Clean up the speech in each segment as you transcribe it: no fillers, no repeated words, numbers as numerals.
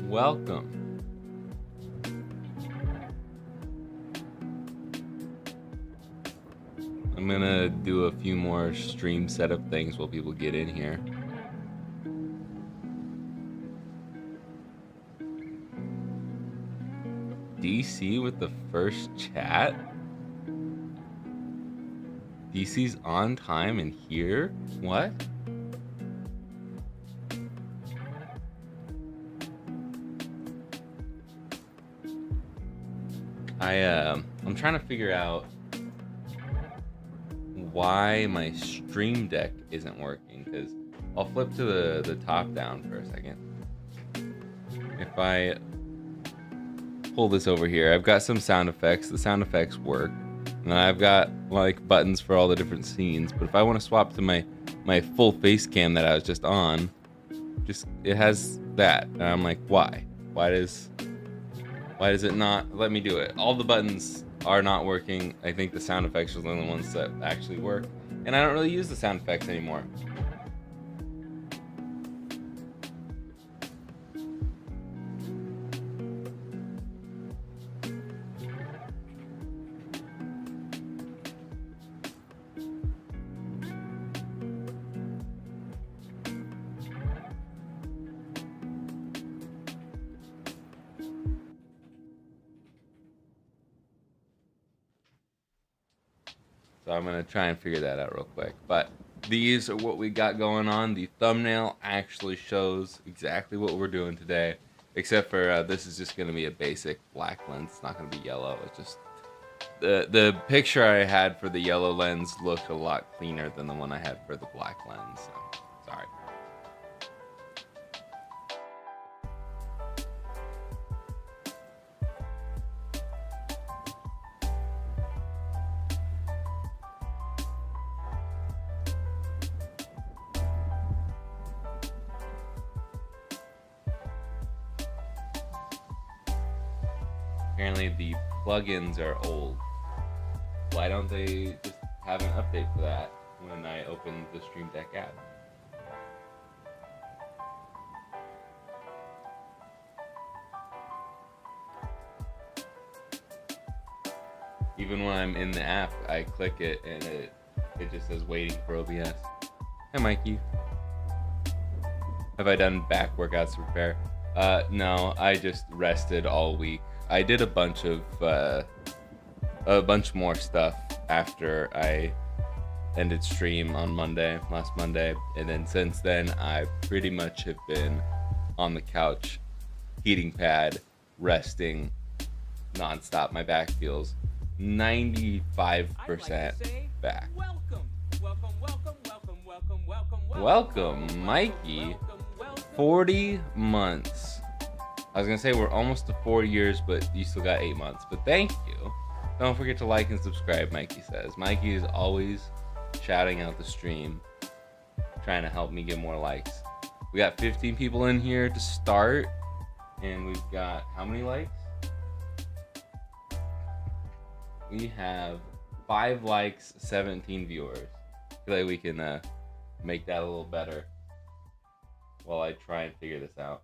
welcome. I'm gonna do a few more stream setup things while people get in here. DC with the first chat? DC's on time and here? What? I'm trying to figure out why my stream deck isn't working, because I'll flip to the top down for a second. If I pull this over here, I've got some sound effects. The sound effects work. And I've got like buttons for all the different scenes. But if I want to swap to my full face cam that I was just on, it has that. And I'm like, why? Why does it not let me do it? All the buttons are not working. I think the sound effects are the only ones that actually work. And I don't really use the sound effects anymore. So I'm going to try and figure that out real quick. But these are what we got going on. The thumbnail actually shows exactly what we're doing today. Except for this is just going to be a basic black lens. It's not going to be yellow. It's just... The picture I had for the yellow lens looked a lot cleaner than the one I had for the black lens. So, sorry. Apparently the plugins are old. Why don't they just have an update for that when I open the Stream Deck app? Even when I'm in the app, I click it and it just says waiting for OBS. Hi Mikey. Have I done back workouts to prepare? No, I just rested all week. I did a bunch more stuff after I ended stream on last Monday, and then since then I pretty much have been on the couch, heating pad, resting nonstop. My back feels 95% back. Welcome, Mikey. 40 months. I was gonna say we're almost to 4 years, but you still got 8 months. But thank you. Don't forget to like and subscribe, Mikey says. Mikey is always shouting out the stream, trying to help me get more likes. We got 15 people in here to start, and we've got how many likes? We have 5 likes, 17 viewers. I feel like we can make that a little better while I try and figure this out.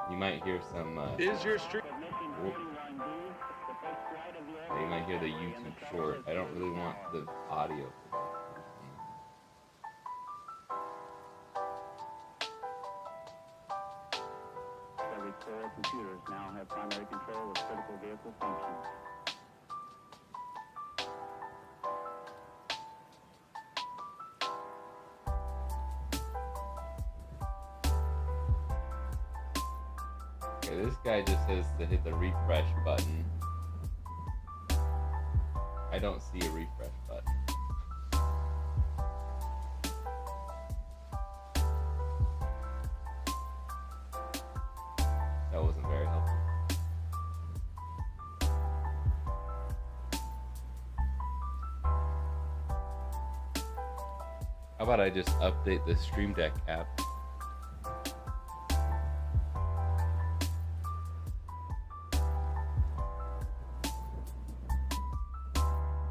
You might hear some. Is your stream? You might hear the YouTube short. I don't really want the audio. Every core computers now have primary control of critical vehicle functions. Okay, this guy just says to hit the refresh button. I don't see a refresh button. That wasn't very helpful. How about I just update the Stream Deck app?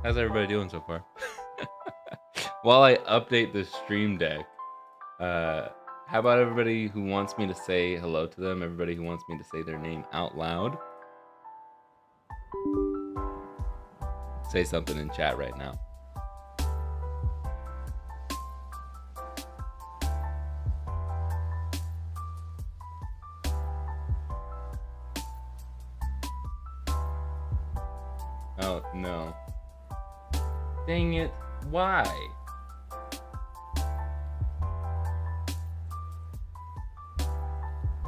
How's everybody doing so far? While I update the Stream Deck, How about everybody who wants me to say hello to them? Everybody who wants me to say their name out loud? Say something in chat right now. Oh, no. Dang it. Why?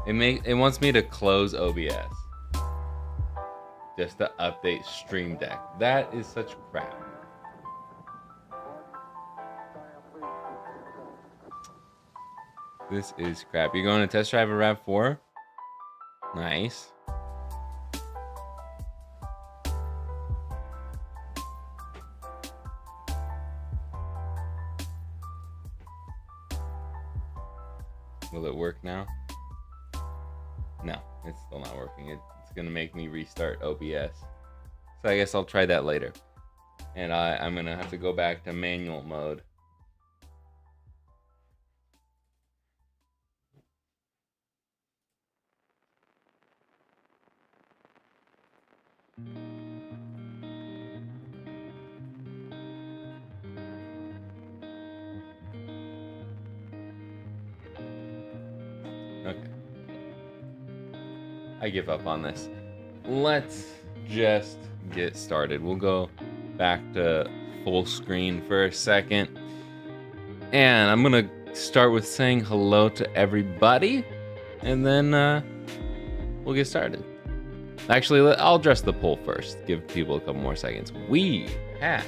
It wants me to close OBS just to update Stream Deck. That is such crap. This is crap. You're going to test drive a RAV4? Nice. Will it work now? No, it's still not working. It's gonna make me restart OBS. So I guess I'll try that later. And I'm gonna have to go back to manual mode. Okay. I give up on this. Let's just get started. We'll go back to full screen for a second. And I'm gonna start with saying hello to everybody. And then we'll get started. Actually, I'll address the poll first. Give people a couple more seconds. We have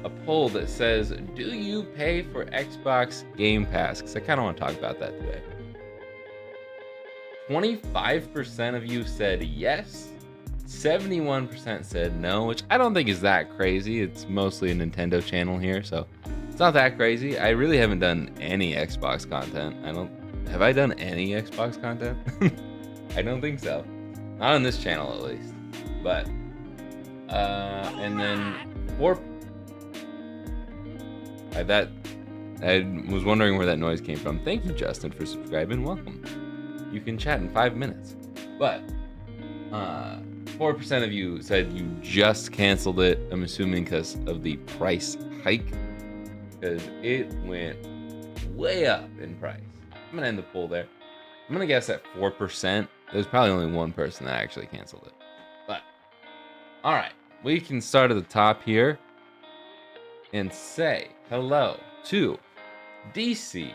a poll that says, do you pay for Xbox Game Pass? Because I kind of want to talk about that today. 25% of you said yes. 71% said no, which I don't think is that crazy. It's mostly a Nintendo channel here, so it's not that crazy. I really haven't done any Xbox content. Have I done any Xbox content? I don't think so. Not on this channel, at least. But, and then I was wondering where that noise came from. Thank you, Justin, for subscribing. Welcome. You can chat in 5 minutes. But, 4% of you said you just canceled it. I'm assuming because of the price hike. Because it went way up in price. I'm going to end the poll there. I'm going to guess at 4%. There's probably only one person that actually canceled it. But, alright. We can start at the top here. And say hello to DC.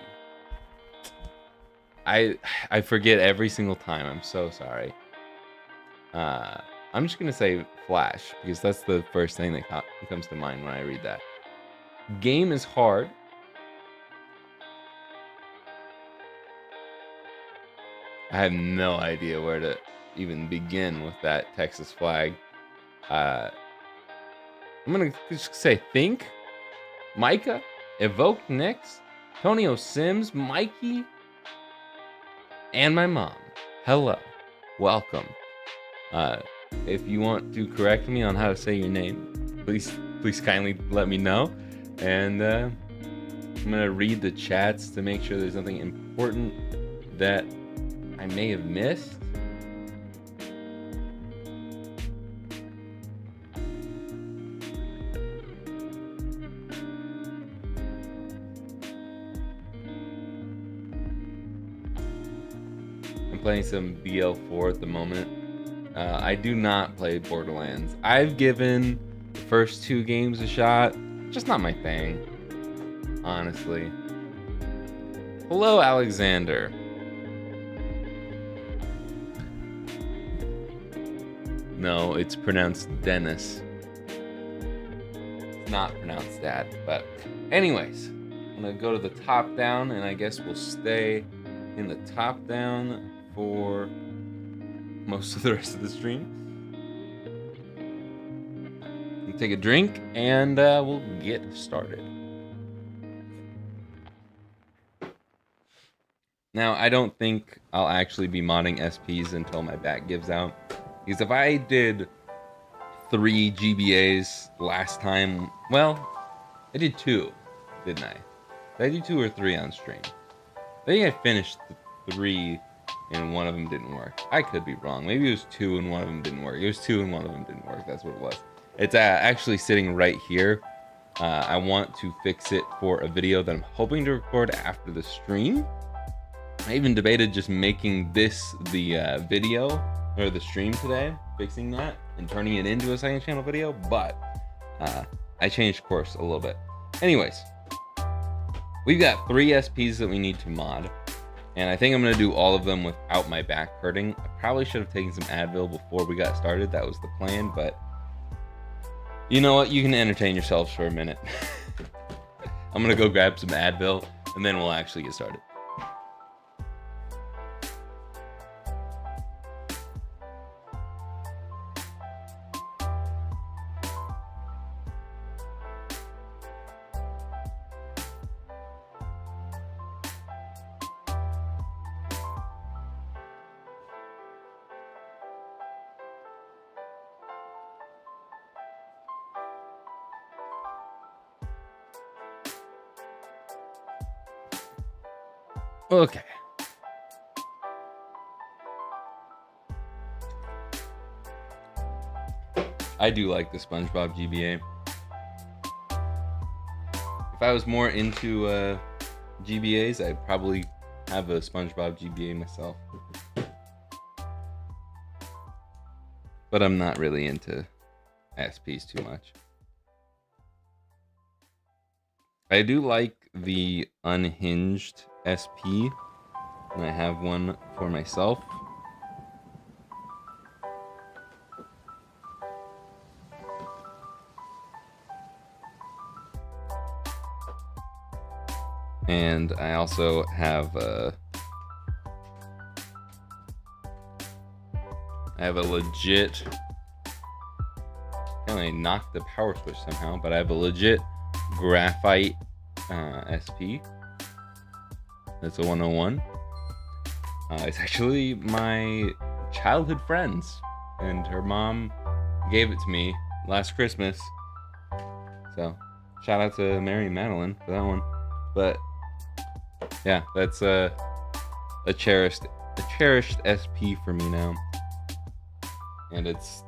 I forget every single time. I'm so sorry. I'm just going to say Flash. Because that's the first thing that comes to mind when I read that. Game is hard. I have no idea where to even begin with that Texas flag. I'm going to just say think. Micah, Evoke Nix, Tonio Sims, Mikey, and my mom. Hello. Welcome. If you want to correct me on how to say your name, please kindly let me know. And I'm going to read the chats to make sure there's nothing important that I may have missed. I'm playing some BL4 at the moment. I do not play Borderlands. I've given the first 2 games a shot. Just not my thing, honestly. Hello, Alexander. No, it's pronounced Dennis. It's not pronounced Dad. But anyways, I'm gonna go to the top down, and I guess we'll stay in the top down for most of the rest of the stream. We'll take a drink, and we'll get started. Now, I don't think I'll actually be modding SPs until my back gives out. Because if I did 3 GBAs last time, well, I did 2, didn't I? Did I do 2 or 3 on stream? I think I finished the 3 and one of them didn't work. I could be wrong. Maybe it was 2 and one of them didn't work. It was 2 and one of them didn't work. That's what it was. It's actually sitting right here. I want to fix it for a video that I'm hoping to record after the stream. I even debated just making this the video or the stream today, fixing that and turning it into a second channel video, but I changed course a little bit. Anyways, we've got 3 SPs that we need to mod, and I think I'm going to do all of them without my back hurting. I probably should have taken some Advil before we got started. That was the plan, but you know what? You can entertain yourselves for a minute. I'm going to go grab some Advil, and then we'll actually get started. Okay. I do like the SpongeBob GBA. If I was more into GBAs, I'd probably have a SpongeBob GBA myself. But I'm not really into SPs too much. I do like the unhinged SP, and I have one for myself. And I also have a legit, I knocked the power switch somehow, but I have a legit graphite SP. That's a 101. It's actually my childhood friend's, and her mom gave it to me last Christmas. So shout out to Mary and Madeline for that one. But yeah, that's a cherished SP for me now, and it's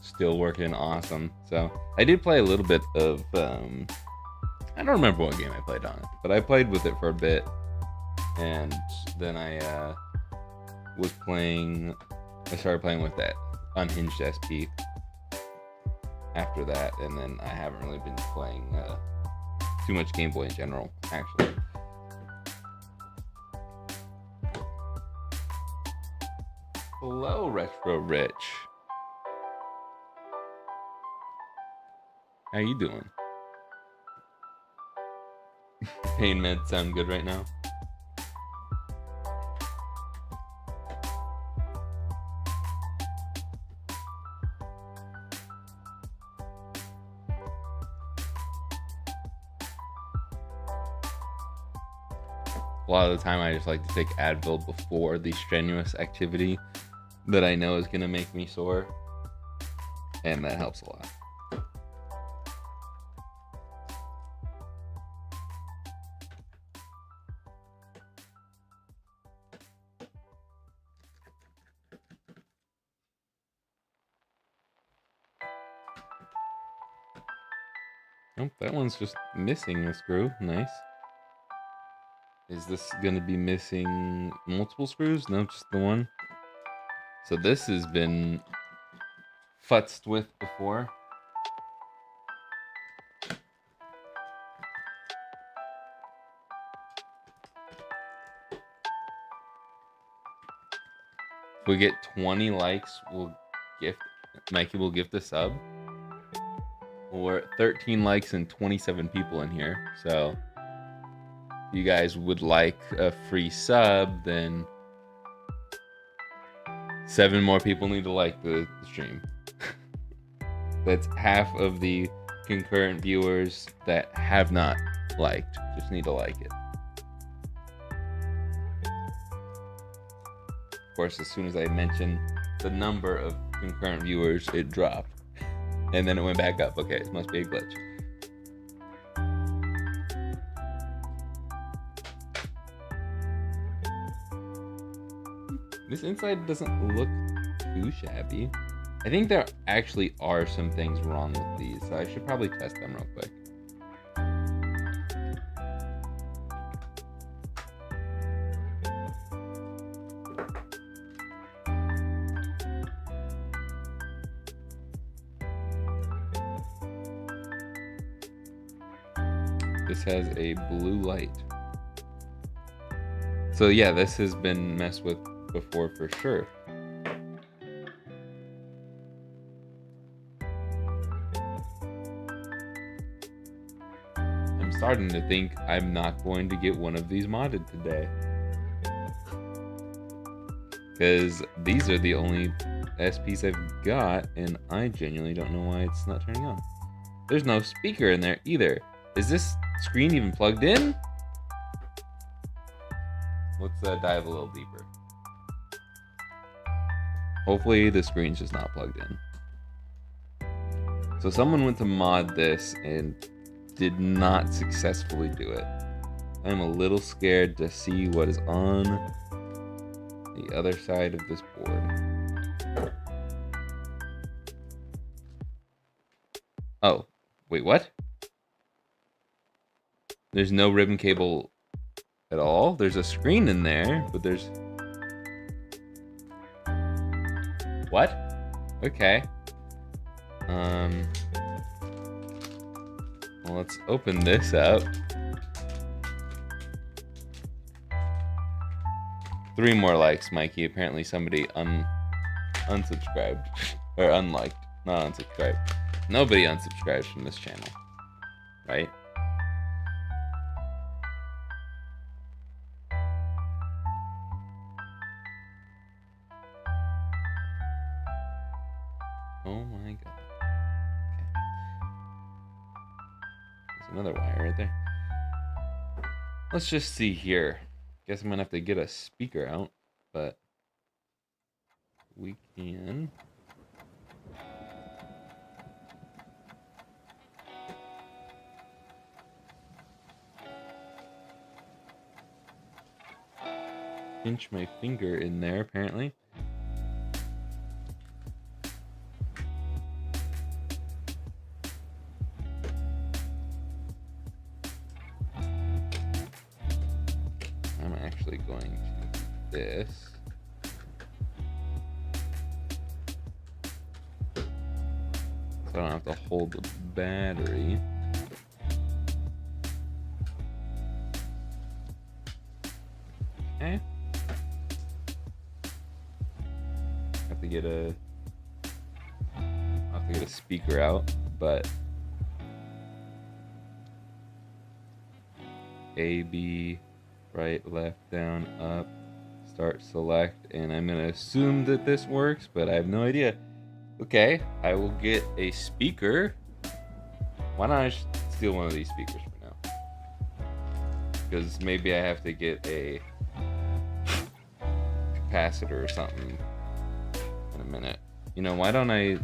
still working awesome. So I did play a little bit of I don't remember what game I played on it, but I played with it for a bit, and then I started playing with that unhinged SP after that, and then I haven't really been playing too much Game Boy in general, actually. Hello, Retro Rich. How you doing? Pain meds sound good right now. A lot of the time I just like to take Advil before the strenuous activity that I know is going to make me sore, and that helps a lot. Oh, that one's just missing a screw. Nice. Is this going to be missing multiple screws? No, just the one. So this has been futzed with before. If we get 20 likes, Mikey will gift a sub. We're at 13 likes and 27 people in here. So if you guys would like a free sub, then 7 more people need to like the stream. That's half of the concurrent viewers that have not liked. Just need to like it. Of course, as soon as I mentioned the number of concurrent viewers, it dropped. And then it went back up. Okay, it must be a glitch. This inside doesn't look too shabby. I think there actually are some things wrong with these, so I should probably test them real quick. This has a blue light. So yeah, this has been messed with before for sure. I'm starting to think I'm not going to get one of these modded today. Because these are the only SPs I've got, and I genuinely don't know why it's not turning on. There's no speaker in there either. Is this screen even plugged in? Let's dive a little deeper. Hopefully the screen's just not plugged in. So someone went to mod this and did not successfully do it. I'm a little scared to see what is on the other side of this board. Oh, wait, what? There's no ribbon cable at all. There's a screen in there, but there's... What? Okay. Well, let's open this up. 3 more likes, Mikey. Apparently somebody unsubscribed. Or unliked. Not unsubscribed. Nobody unsubscribes from this channel. Right? Oh my god. Okay. There's another wire right there. Let's just see here. Guess I'm gonna have to get a speaker out, but we can. Pinch my finger in there, apparently. I'm actually going to do this. So I don't have to hold the battery. Okay. Have to get a speaker out, but A, B, right, left, down, up, start, select, and I'm gonna assume that this works, but I have no idea. Okay, I will get a speaker. Why don't I just steal one of these speakers for now? Because maybe I have to get a capacitor or something in a minute. You know, why don't I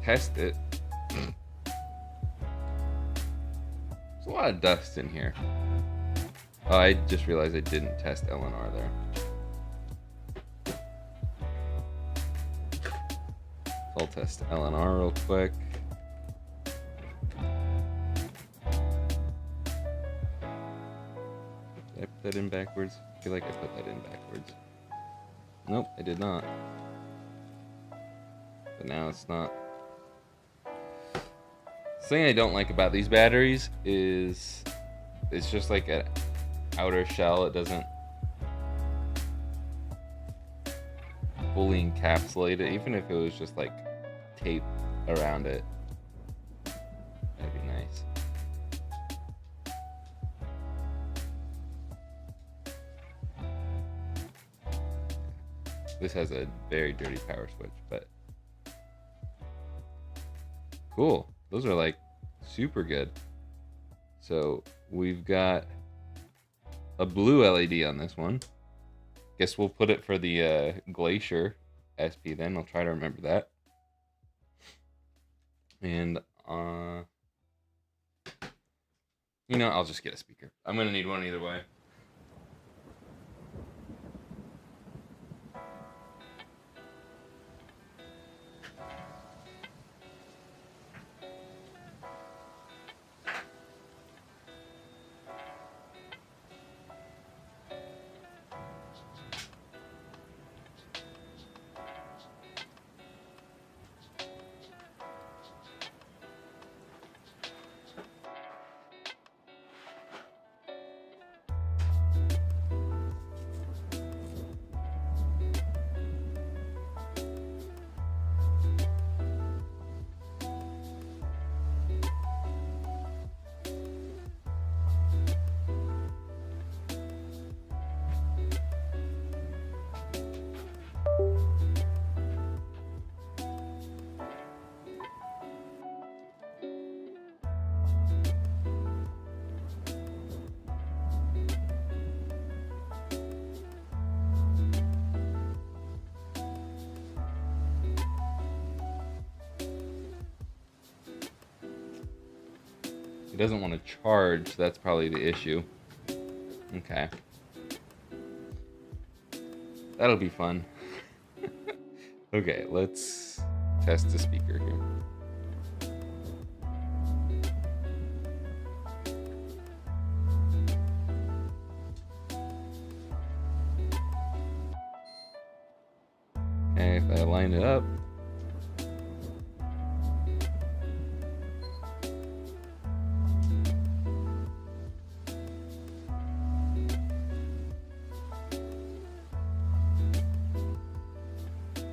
test it? There's a lot of dust in here. Oh, I just realized I didn't test LNR there. So I'll test LNR real quick. Did I put that in backwards? I feel like I put that in backwards. Nope, I did not. But now it's not. The thing I don't like about these batteries is it's just like an outer shell. It doesn't fully encapsulate it. Even if it was just like tape around it, that'd be nice. This has a very dirty power switch, but cool. Those are like super good. So we've got a blue LED on this one. Guess we'll put it for the Glacier SP then. I'll try to remember that. And you know, I'll just get a speaker. I'm gonna need one either way. It doesn't want to charge. That's probably the issue. Okay. That'll be fun. Okay, let's test the speaker here. Okay, if I line it up.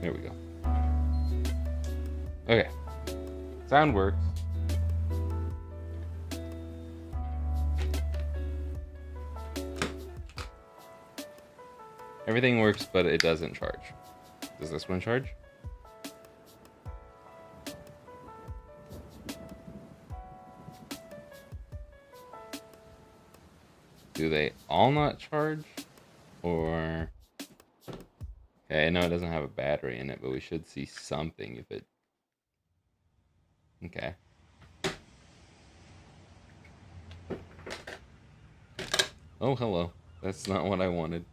There we go. Okay. Sound works. Everything works, but it doesn't charge. Does this one charge? Do they all not charge? Or... Okay, I know it doesn't have a battery in it, but we should see something if it... Okay. Oh, hello. That's not what I wanted.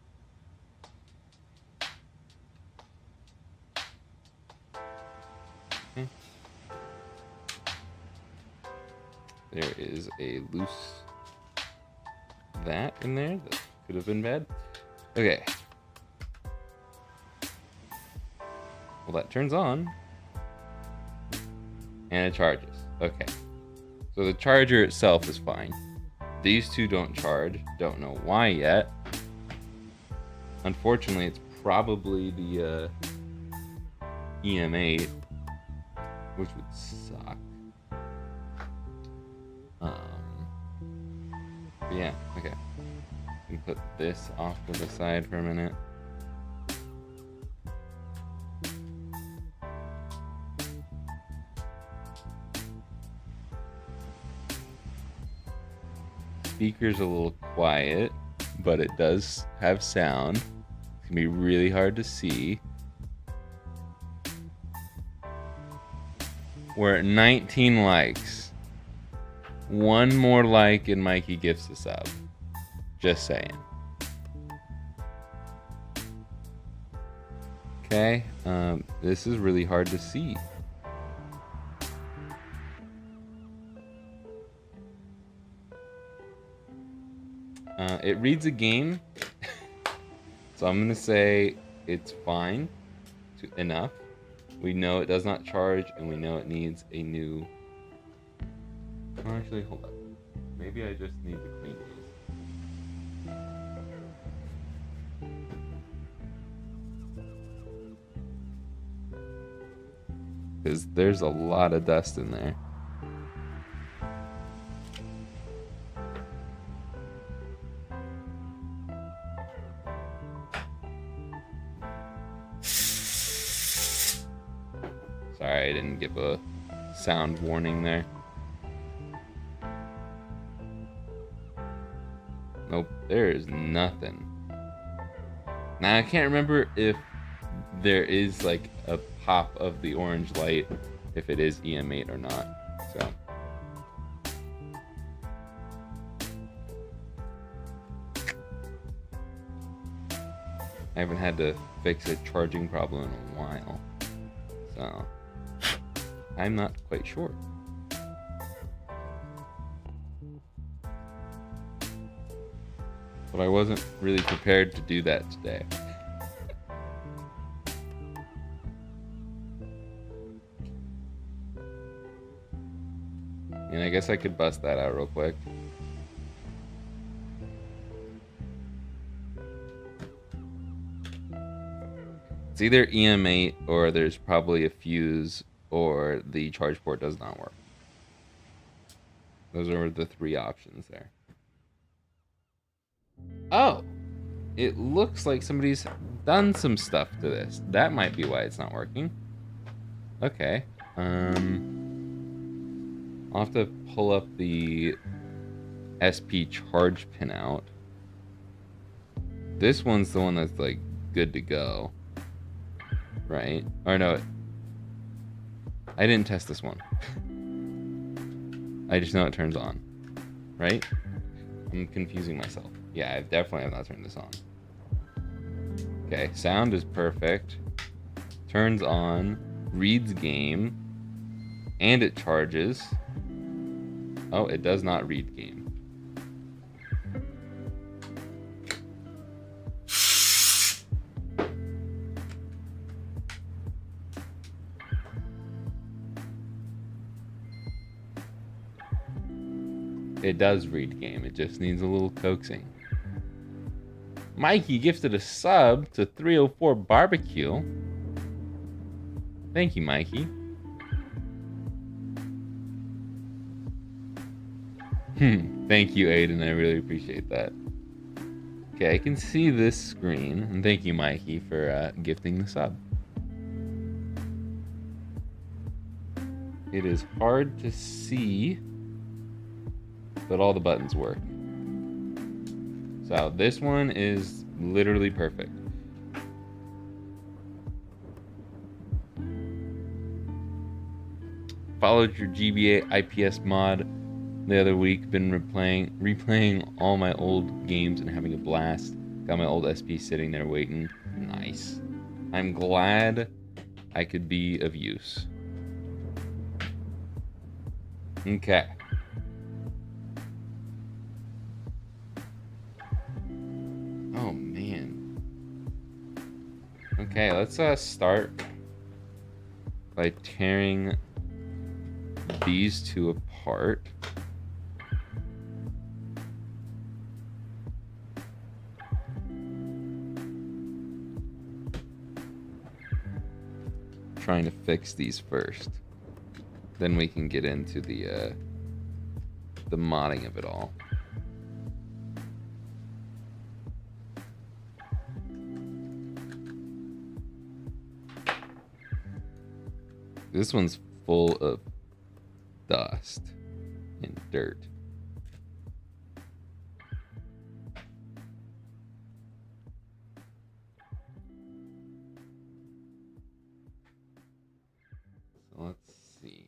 Okay. There is a loose that in there that could have been bad. Okay. Well, that turns on. And it charges. Okay. So the charger itself is fine. These two don't charge. Don't know why yet. Unfortunately, it's probably the EM8, which would suck. But yeah, okay. We can put this off to the side for a minute. Speaker's a little quiet, but it does have sound. It's gonna be really hard to see. We're at 19 likes. One more like and Mikey gifts a sub. Just saying. Okay, this is really hard to see. It reads a game, so I'm gonna say it's fine, enough. We know it does not charge, and we know it needs a new... Oh, actually, hold up. Maybe I just need to clean these. Because there's a lot of dust in there. Sorry, I didn't give a sound warning there. Nope, there is nothing. Now, I can't remember if there is like a pop of the orange light, if it is EM8 or not. So. I haven't had to fix a charging problem in a while. So. I'm not quite sure. But I wasn't really prepared to do that today. And I guess I could bust that out real quick. It's either EM8 or there's probably a fuse or the charge port does not work. Those are the three options there. Oh, it looks like somebody's done some stuff to this. That might be why it's not working. Okay. I'll have to pull up the SP charge pin out. This one's the one that's like good to go. Right? Or no, I didn't test this one. I just know it turns on. right? I'm confusing myself. Yeah, I definitely have not turned this on. Okay, sound is perfect. Turns on, reads game, and it charges. Oh, it does not read game. It does read game. It just needs a little coaxing. Mikey gifted a sub to 304 Barbecue. Thank you, Mikey. Thank you, Aiden. I really appreciate that. Okay, I can see this screen. And thank you, Mikey, for gifting the sub. It is hard to see, but all the buttons work. So this one is literally perfect. Followed your GBA IPS mod the other week. Been replaying all my old games and having a blast. Got my old SP sitting there waiting. Nice. I'm glad I could be of use. Okay. Oh man. Okay, let's start by tearing these two apart. Trying to fix these first. Then we can get into the modding of it all. This one's full of dust and dirt. So let's see.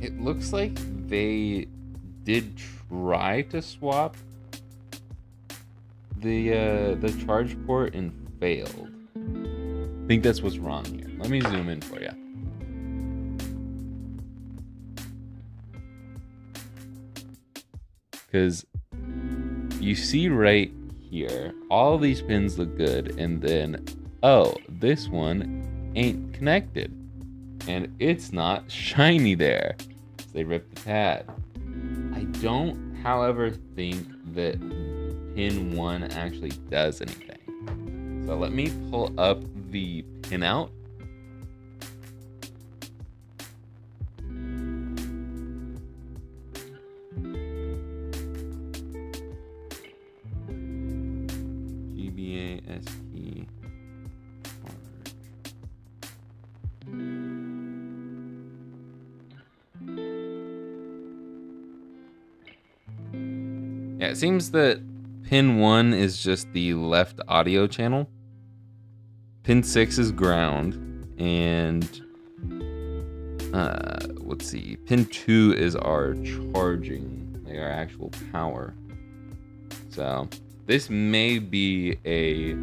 It looks like they did try to swap the charge port and failed. I think that's what's wrong here. Let me zoom in for you. Because you see right here, all these pins look good, and then, oh, this one ain't connected. And it's not shiny there. So they ripped the pad. I don't, however, think that pin 1 actually does anything. So let me pull up the pinout. GBA ST Yeah, it seems that pin 1 is just the left audio channel. Pin 6 is ground, and let's see, pin 2 is our charging, like our actual power. So this may be a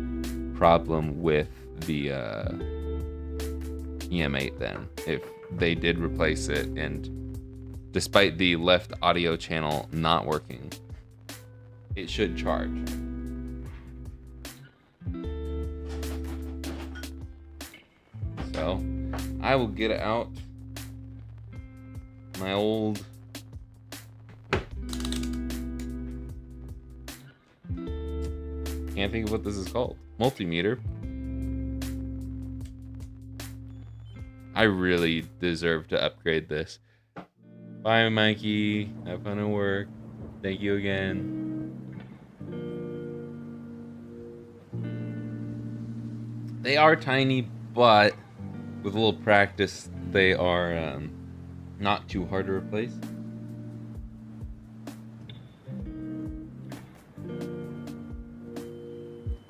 problem with the EM8 then, if they did replace it and despite the left audio channel not working, it should charge. So I will get out my old can't think of what this is called. Multimeter. I really deserve to upgrade this. Bye, Mikey. Have fun at work. Thank you again. They are tiny, but with a little practice, they are not too hard to replace.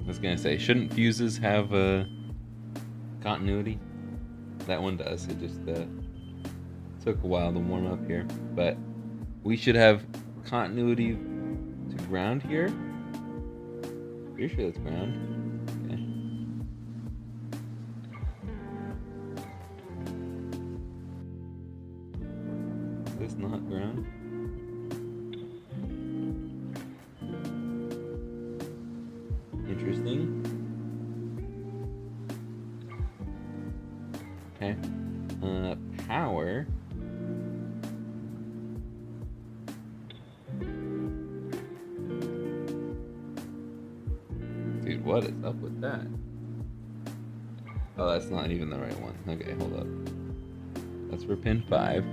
I was gonna say, shouldn't fuses have continuity? That one does. It just took a while to warm up here, but we should have continuity to ground here. Pretty sure that's ground. Okay. Is this not ground? Interesting. Okay. Power. Dude, what is up with that? Oh, that's not even the right one. Okay, hold up. That's for pin 5.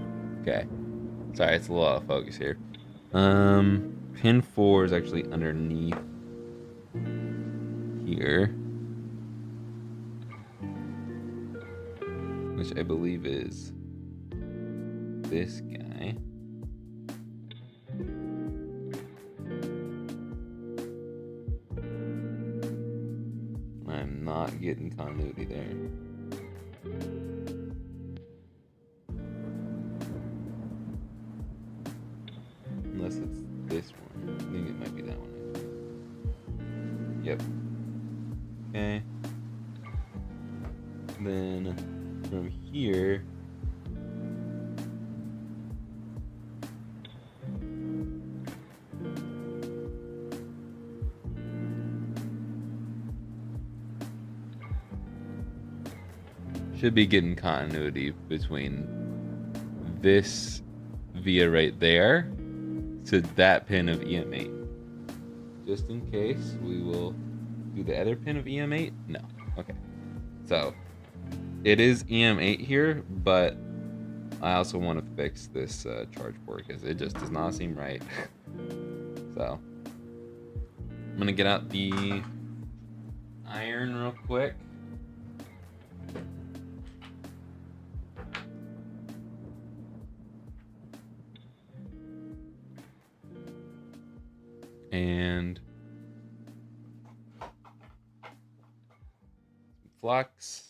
Okay. Sorry, it's a little out of focus here. Pin 4 is actually underneath here, which I believe is this guy. I'm not getting continuity there. Unless it's this one. I think it might be that one. Yep. Okay. Then from here, should be getting continuity between this via right there to that pin of EM8. Just in case, we will do the other pin of EM8. No. Okay. So it is EM8 here, but I also want to fix this charge port because it just does not seem right. So I'm gonna get out the iron real quick. And flux.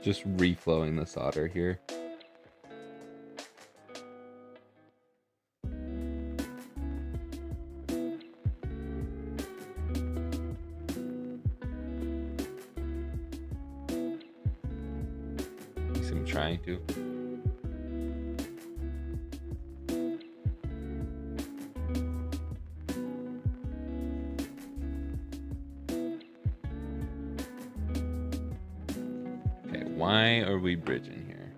Just reflowing the solder here. I'm trying to. Okay, why are we bridging here?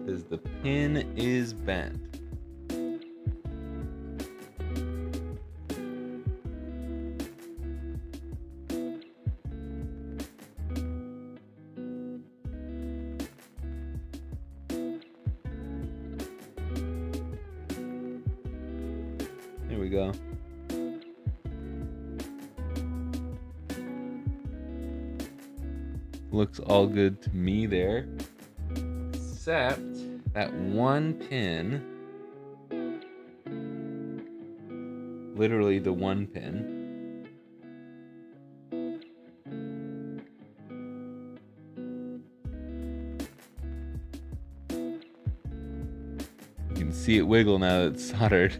Because the pin is bent. There we go. Looks all good to me there. Except that one pin, literally the one pin, You can see it wiggle now that it's soldered.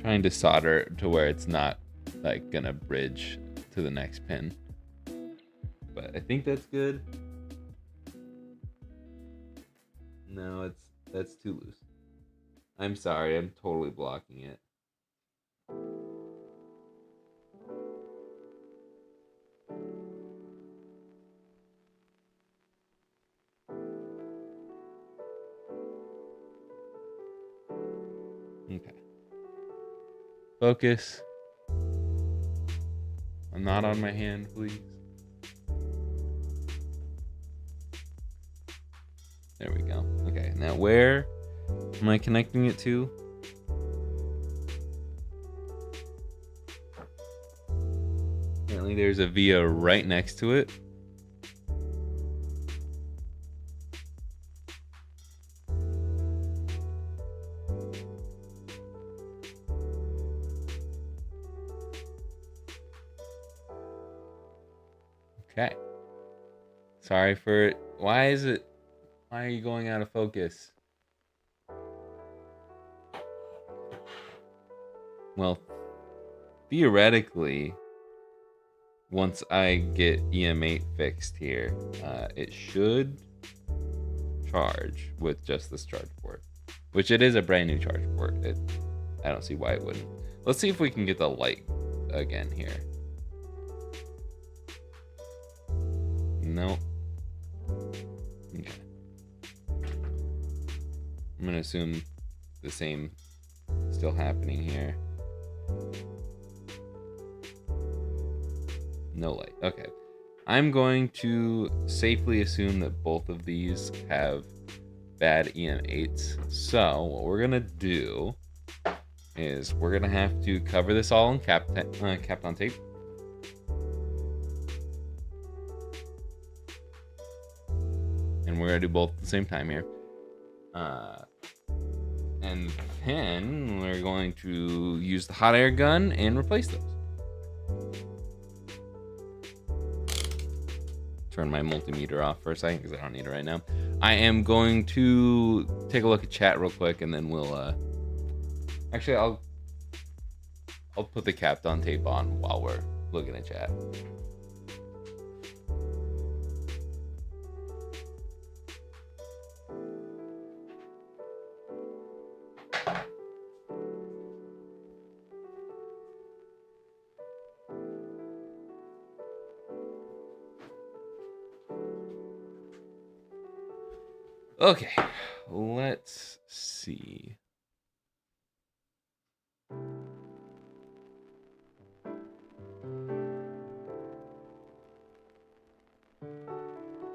Trying to solder to where it's not like gonna bridge to the next pin. But I think that's good. No, that's too loose. I'm sorry, I'm totally blocking it. Okay. Focus. I'm not on my hand, please. There we go. Okay, now where am I connecting it to? Apparently there's a via right next to it. Okay. Sorry for it. Why are you going out of focus? Well, theoretically, once I get EM8 fixed here, it should charge with just this charge port, which it is a brand new charge port. I don't see why it wouldn't. Let's see if we can get the light again here. Nope. Okay. I'm gonna assume the same still happening here. No light. Okay. I'm going to safely assume that both of these have bad EM8s. So what we're gonna do is we're gonna have to cover this all in Kapton tape. And we're gonna do both at the same time here. And then we're going to use the hot air gun and replace those. Turn my multimeter off for a second because I don't need it right now. I am going to take a look at chat real quick, and then we'll actually I'll put the Kapton tape on while we're looking at chat. Okay, let's see.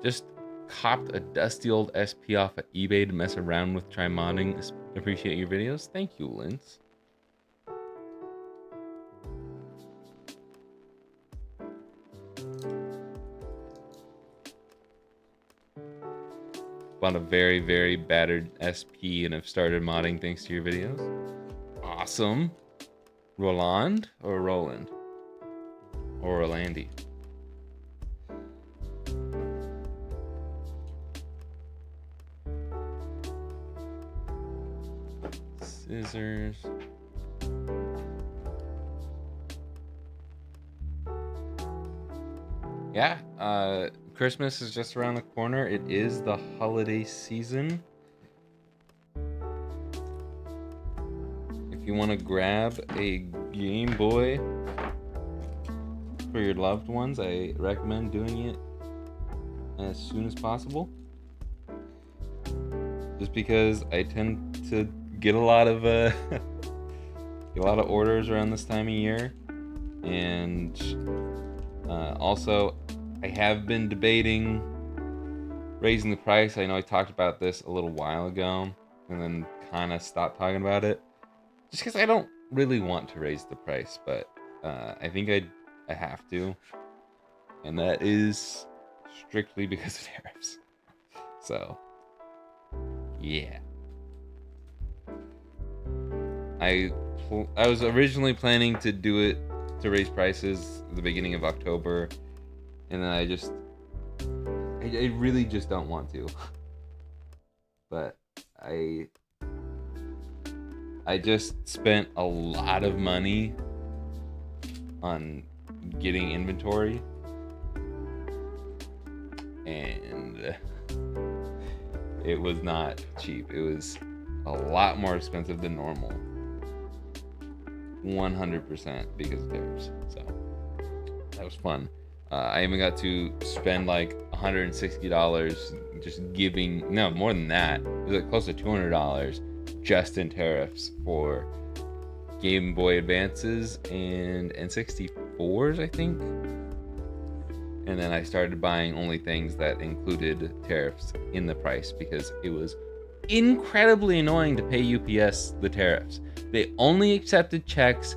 Just copped a dusty old SP off of eBay to mess around with, try modding. Appreciate your videos. Thank you, Linz. Bought a very, very battered SP and have started modding thanks to your videos. Awesome. Roland or Roland? Or Rolandi? Scissors. Yeah, Christmas is just around the corner. It is the holiday season. If you want to grab a Game Boy for your loved ones, I recommend doing it as soon as possible. Just because I tend to get a lot of orders around this time of year, and also I have been debating raising the price. I know I talked about this a little while ago and then kind of stopped talking about it just because I don't really want to raise the price, but I think I have to, and that is strictly because of tariffs. So yeah. I was originally planning to do it to raise prices at the beginning of October, and then I really just don't want to. But I just spent a lot of money on getting inventory, and it was not cheap. It was a lot more expensive than normal. 100% because of tariffs. So that was fun. I even got to spend like $160 just giving, no, more than that. It was like close to $200 just in tariffs for Game Boy Advances and N64s, I think. And then I started buying only things that included tariffs in the price because it was incredibly annoying to pay UPS the tariffs. They only accepted checks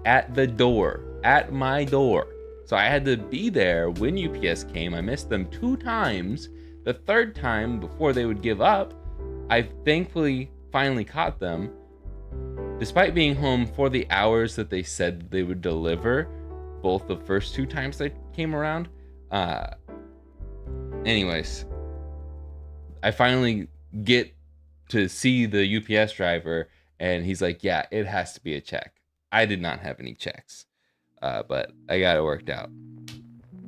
at the door, at my door. So I had to be there when UPS came. I missed them 2 times. The 3rd time, before they would give up, I thankfully finally caught them. Despite being home for the hours that they said they would deliver, both the first 2 times they came around. Anyways, I finally get to see the UPS driver, and he's like, yeah, it has to be a check. I did not have any checks, but I got it worked out.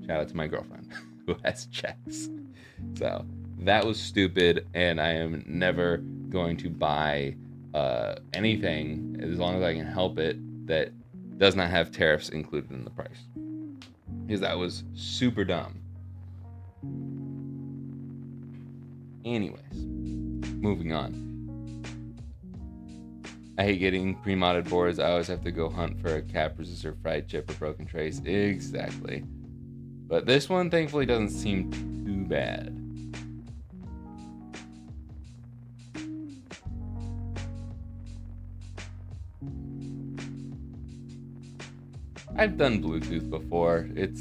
Shout out to my girlfriend who has checks. So that was stupid, and I am never going to buy anything, as long as I can help it, that does not have tariffs included in the price, because that was super dumb. Anyways, moving on. I hate getting pre-modded boards. I always have to go hunt for a cap resistor, fried chip, or broken trace. Exactly. But this one thankfully doesn't seem too bad. I've done Bluetooth before. It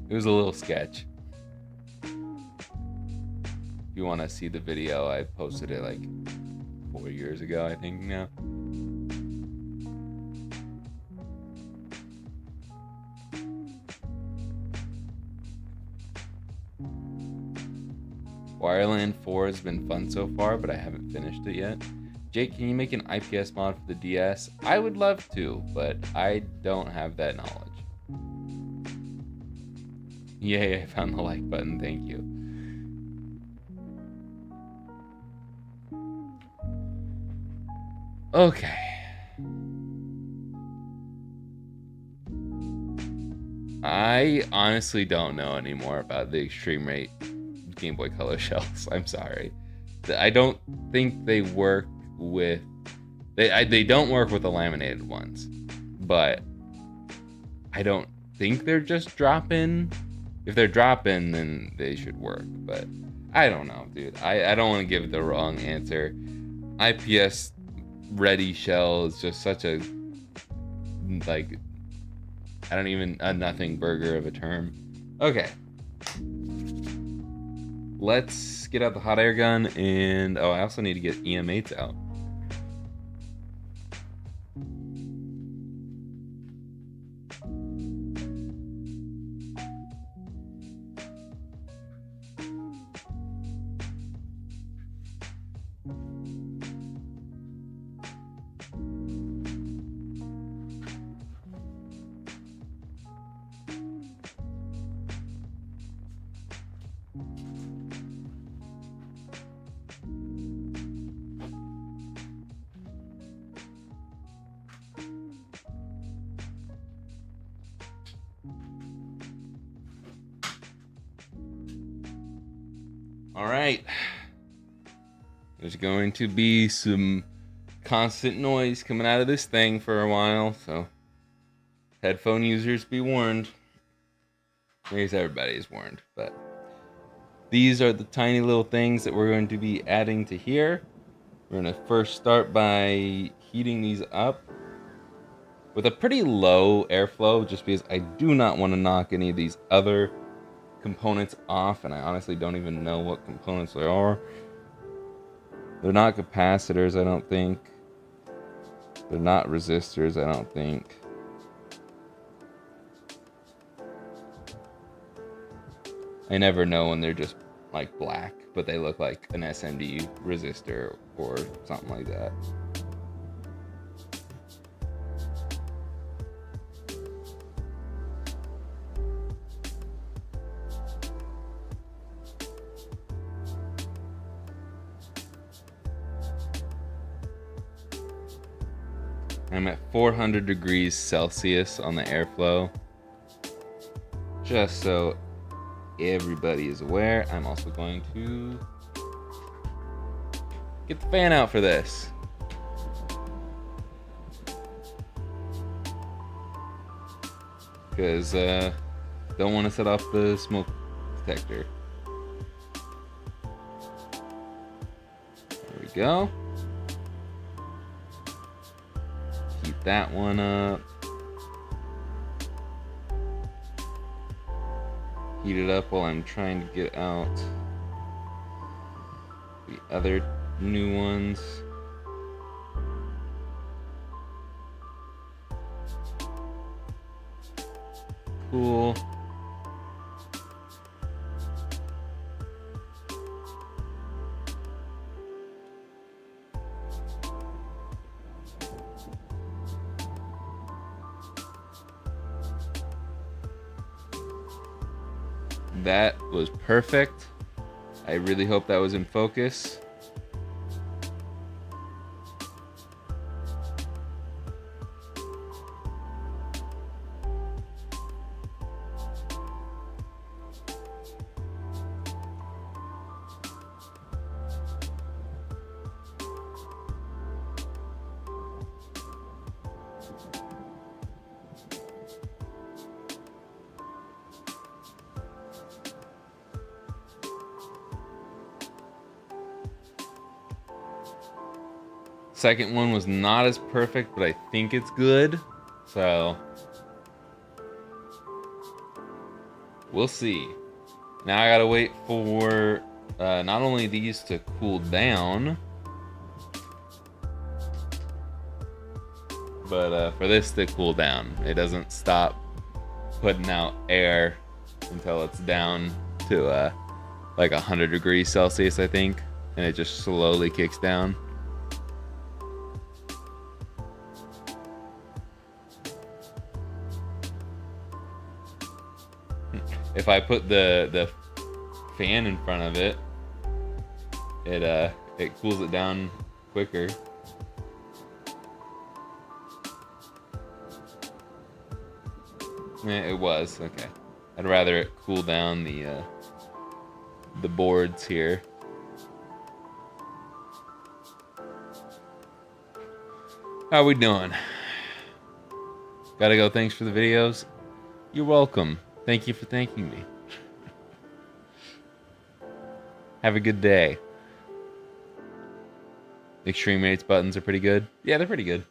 was a little sketch. If you want to see the video, I posted it like 4 years ago, I think now. Wireland 4 has been fun so far, but I haven't finished it yet. Jake, can you make an IPS mod for the DS? I would love to, but I don't have that knowledge. Yay, I found the like button, thank you. Okay. I honestly don't know anymore about the Extreme Rate Game Boy Color shells. I'm sorry. I don't think they work with... They don't work with the laminated ones. But I don't think they're just drop-in. If they're drop-in, then they should work. But I don't know, dude. I don't want to give the wrong answer. IPS ready shell is just such a, like, I don't even, a nothing burger of a term. Okay. Let's get out the hot air gun, and I also need to get EM8s out. All right. There's going to be some constant noise coming out of this thing for a while, so headphone users be warned. I guess everybody is warned, but these are the tiny little things that we're going to be adding to here. We're going to first start by heating these up with a pretty low airflow, just because I do not want to knock any of these other components off, and I honestly don't even know what components they are. They're not capacitors, I don't think. They're not resistors, I don't think. I never know when they're just like black, but they look like an SMD resistor or something like that. I'm at 400 degrees Celsius on the airflow. Just so everybody is aware, I'm also going to get the fan out for this. Because don't want to set off the smoke detector. There we go. Keep that one up. Heat it up while I'm trying to get out the other new ones. Cool. That was perfect. I really hope that was in focus. Second one was not as perfect, but I think it's good. So we'll see. Now I gotta wait for not only these to cool down, but for this to cool down. It doesn't stop putting out air until it's down to like 100 degrees Celsius, I think, and it just slowly kicks down. If I put the fan in front of it, it cools it down quicker. It was okay. I'd rather it cool down the boards here. How we doing? Gotta go. Thanks for the videos. You're welcome. Thank you for thanking me. Have a good day. Extreme rates buttons are pretty good. Yeah, they're pretty good.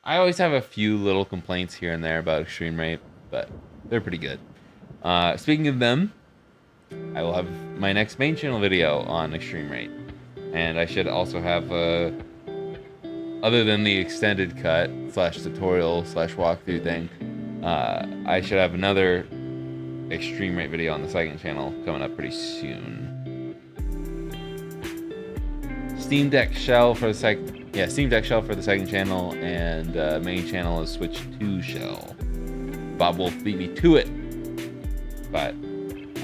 I always have a few little complaints here and there about extreme rate, but they're pretty good. Speaking of them, I will have my next main channel video on extreme rate. And I should also have, other than the extended cut / tutorial / walkthrough thing, I should have another extreme rate video on the second channel coming up pretty soon. Steam Deck shell for the second channel, and main channel is Switch 2 shell. Bob Wolf beat me to it, but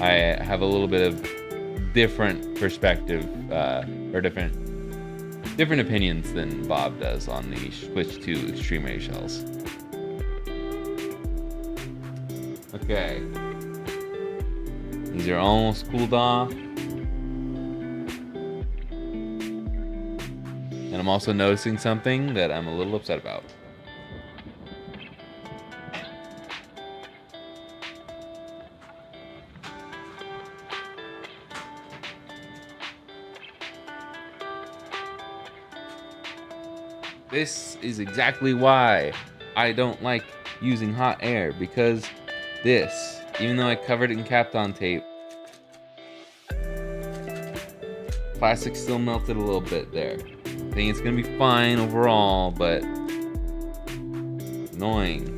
I have a little bit of different perspective or different opinions than Bob does on the Switch 2 extreme rate shells. Okay. These are almost cooled off. And I'm also noticing something that I'm a little upset about. This is exactly why I don't like using hot air, because this, even though I covered it in Kapton tape, Plastic still melted a little bit there. I think it's gonna be fine overall, but annoying.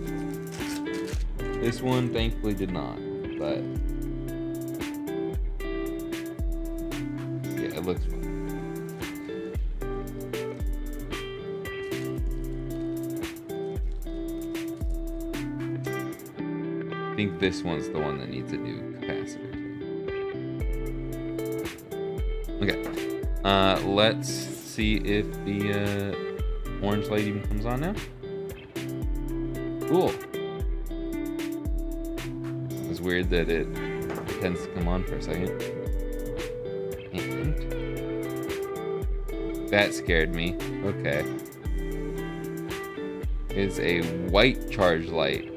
This one thankfully did not, but yeah, it looks fine. I think this one's the one that needs a new capacitor too. Okay, let's see if the orange light even comes on now. Cool. It's weird that it tends to come on for a second. And that scared me. Okay. It's a white charge light.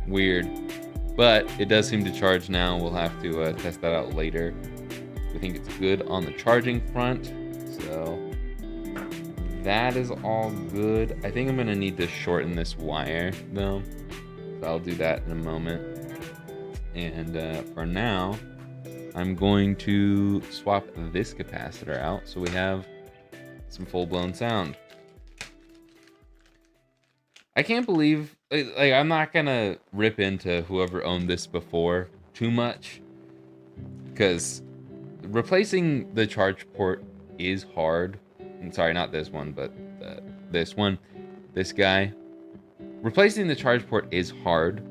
Weird. But it does seem to charge now. We'll have to test that out later. I think it's good on the charging front. So that is all good. I think I'm going to need to shorten this wire though. So I'll do that in a moment. And for now, I'm going to swap this capacitor out so we have some full-blown sound. I can't believe, like, I'm not gonna rip into whoever owned this before too much, because replacing the charge port is hard. And sorry, not this one, but this one, this guy. Replacing the charge port is hard,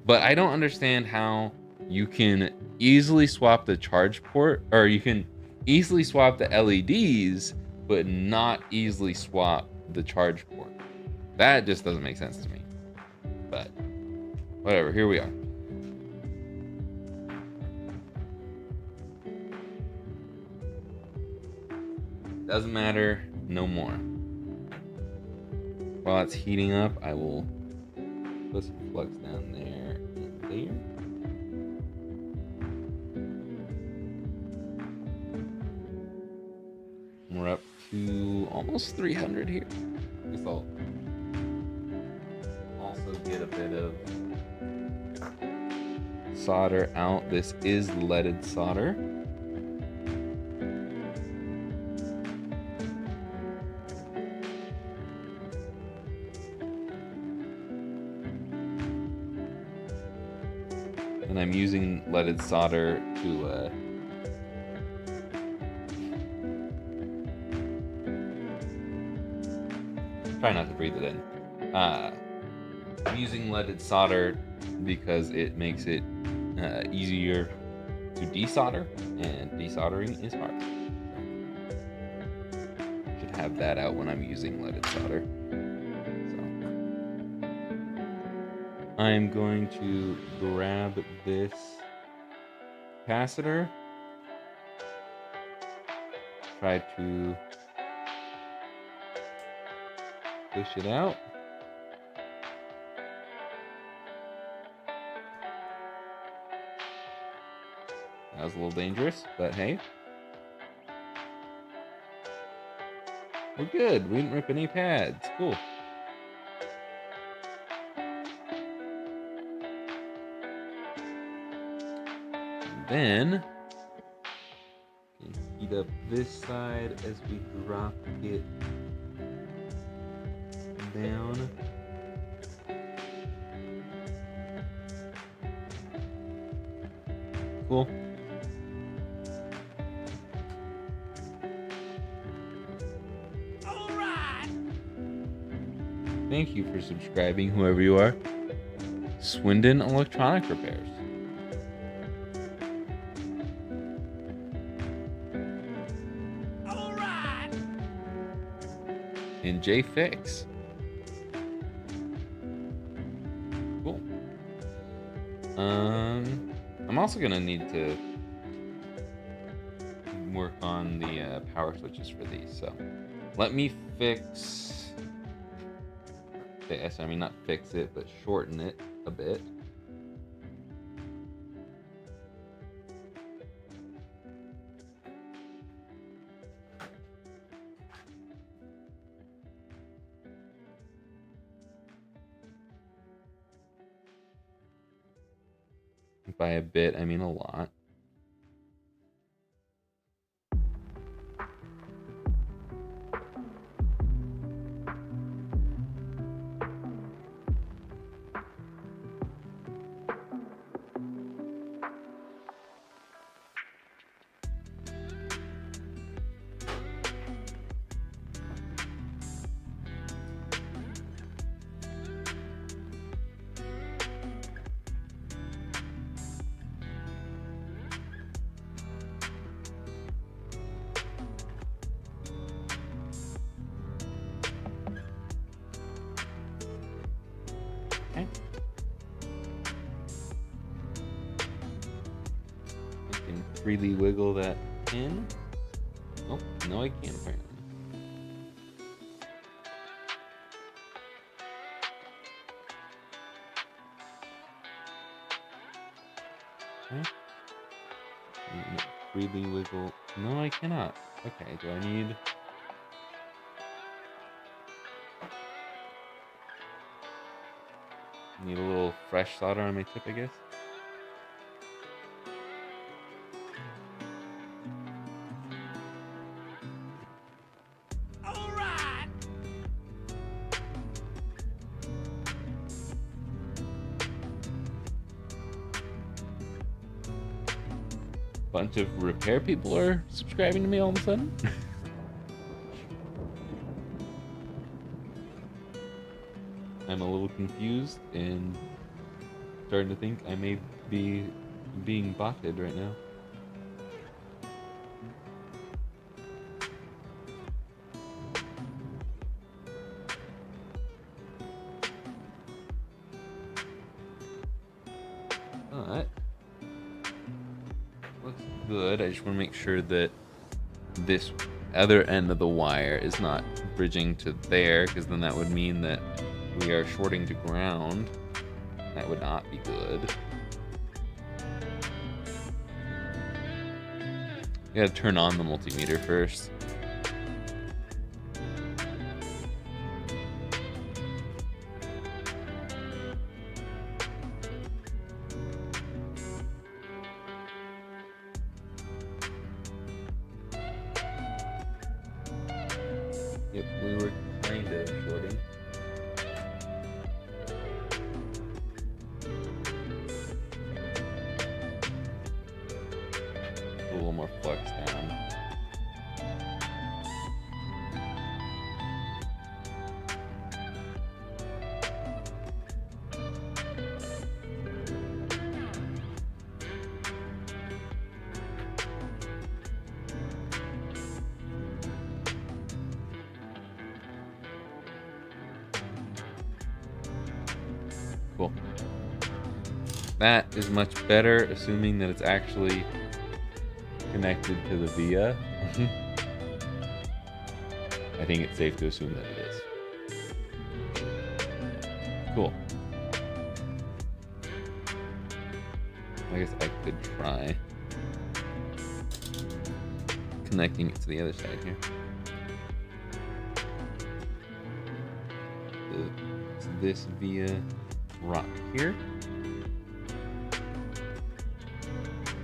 but I don't understand how you can easily swap the charge port, or you can easily swap the LEDs, but not easily swap the charge port. That just doesn't make sense to me. But whatever, here we are. Doesn't matter no more. While it's heating up, I will put some flux down there and there. We're up to almost 300 here. I guess I'll also get a bit of solder out. This is leaded solder. And I'm using leaded solder to try not to breathe it in. I'm using leaded solder because it makes it easier to desolder, and desoldering is hard. Should have that out when I'm using leaded solder. So I'm going to grab this capacitor, try to push it out. That was a little dangerous, but hey. We're good. We didn't rip any pads. Cool. And then heat up this side as we drop it down. Cool. All right. Thank you for subscribing, whoever you are. Swindon Electronic Repairs. All right. And J Fix. Cool. I'm also gonna need to work on the power switches for these. So let me fix this. I mean, not fix it, but shorten it a bit. by a bit, I mean a lot. Okay. I can freely wiggle that in. Oh, no, I can't apparently. Okay. Freely wiggle. No, I cannot. Okay, do I need... Need a little fresh solder on my tip, I guess. All right. Bunch of repair people are subscribing to me all of a sudden. I'm a little confused and starting to think I may be being botted right now. But looks good. I just want to make sure that this other end of the wire is not bridging to there, because then that would mean that we are shorting to ground. That would not be good. You gotta turn on the multimeter first. Yep, we were kind of shorting. A little more flux down. Cool. That is much better, assuming that it's actually connected to the via. I think it's safe to assume that it is. Cool. I guess I could try connecting it to the other side here. This via rock here.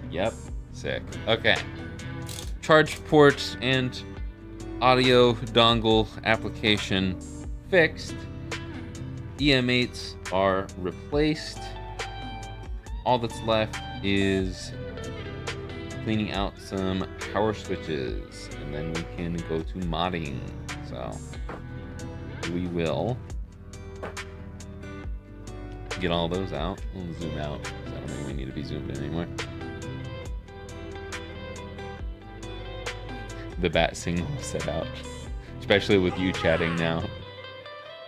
Yep, sick. Okay. Charge port and audio dongle application fixed. EM8s are replaced. All that's left is cleaning out some power switches, and then we can go to modding. So we will get all those out. We'll zoom out, because I don't think we need to be zoomed in anymore. The bat signal set out, especially with you chatting now,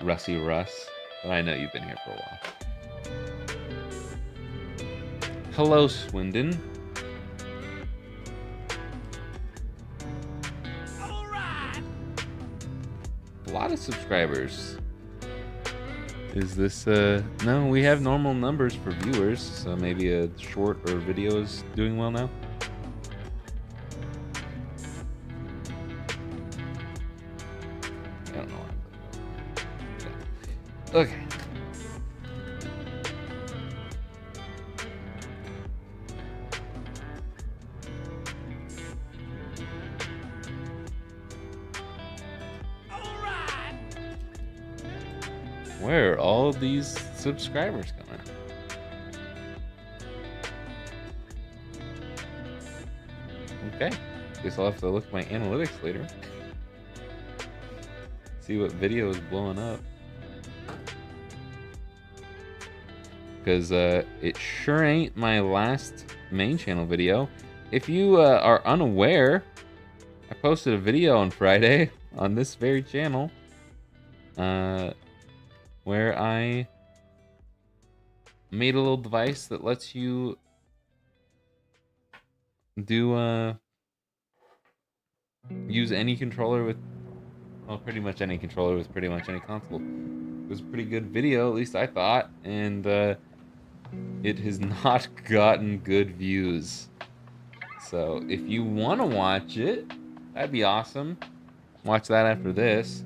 Russy Russ. But I know you've been here for a while. Hello, Swindon. All right. A lot of subscribers. Is this no, we have normal numbers for viewers, so maybe a short or video is doing well now. I don't know. Okay. Where are all these subscribers coming? Okay. Guess I'll have to look at my analytics later. See what video is blowing up. Because it sure ain't my last main channel video. If you are unaware, I posted a video on Friday on this very channel where I made a little device that lets you do use any controller with, well, pretty much any controller with pretty much any console. It was a pretty good video, at least I thought, and it has not gotten good views. So if you want to watch it, that'd be awesome. Watch that after this.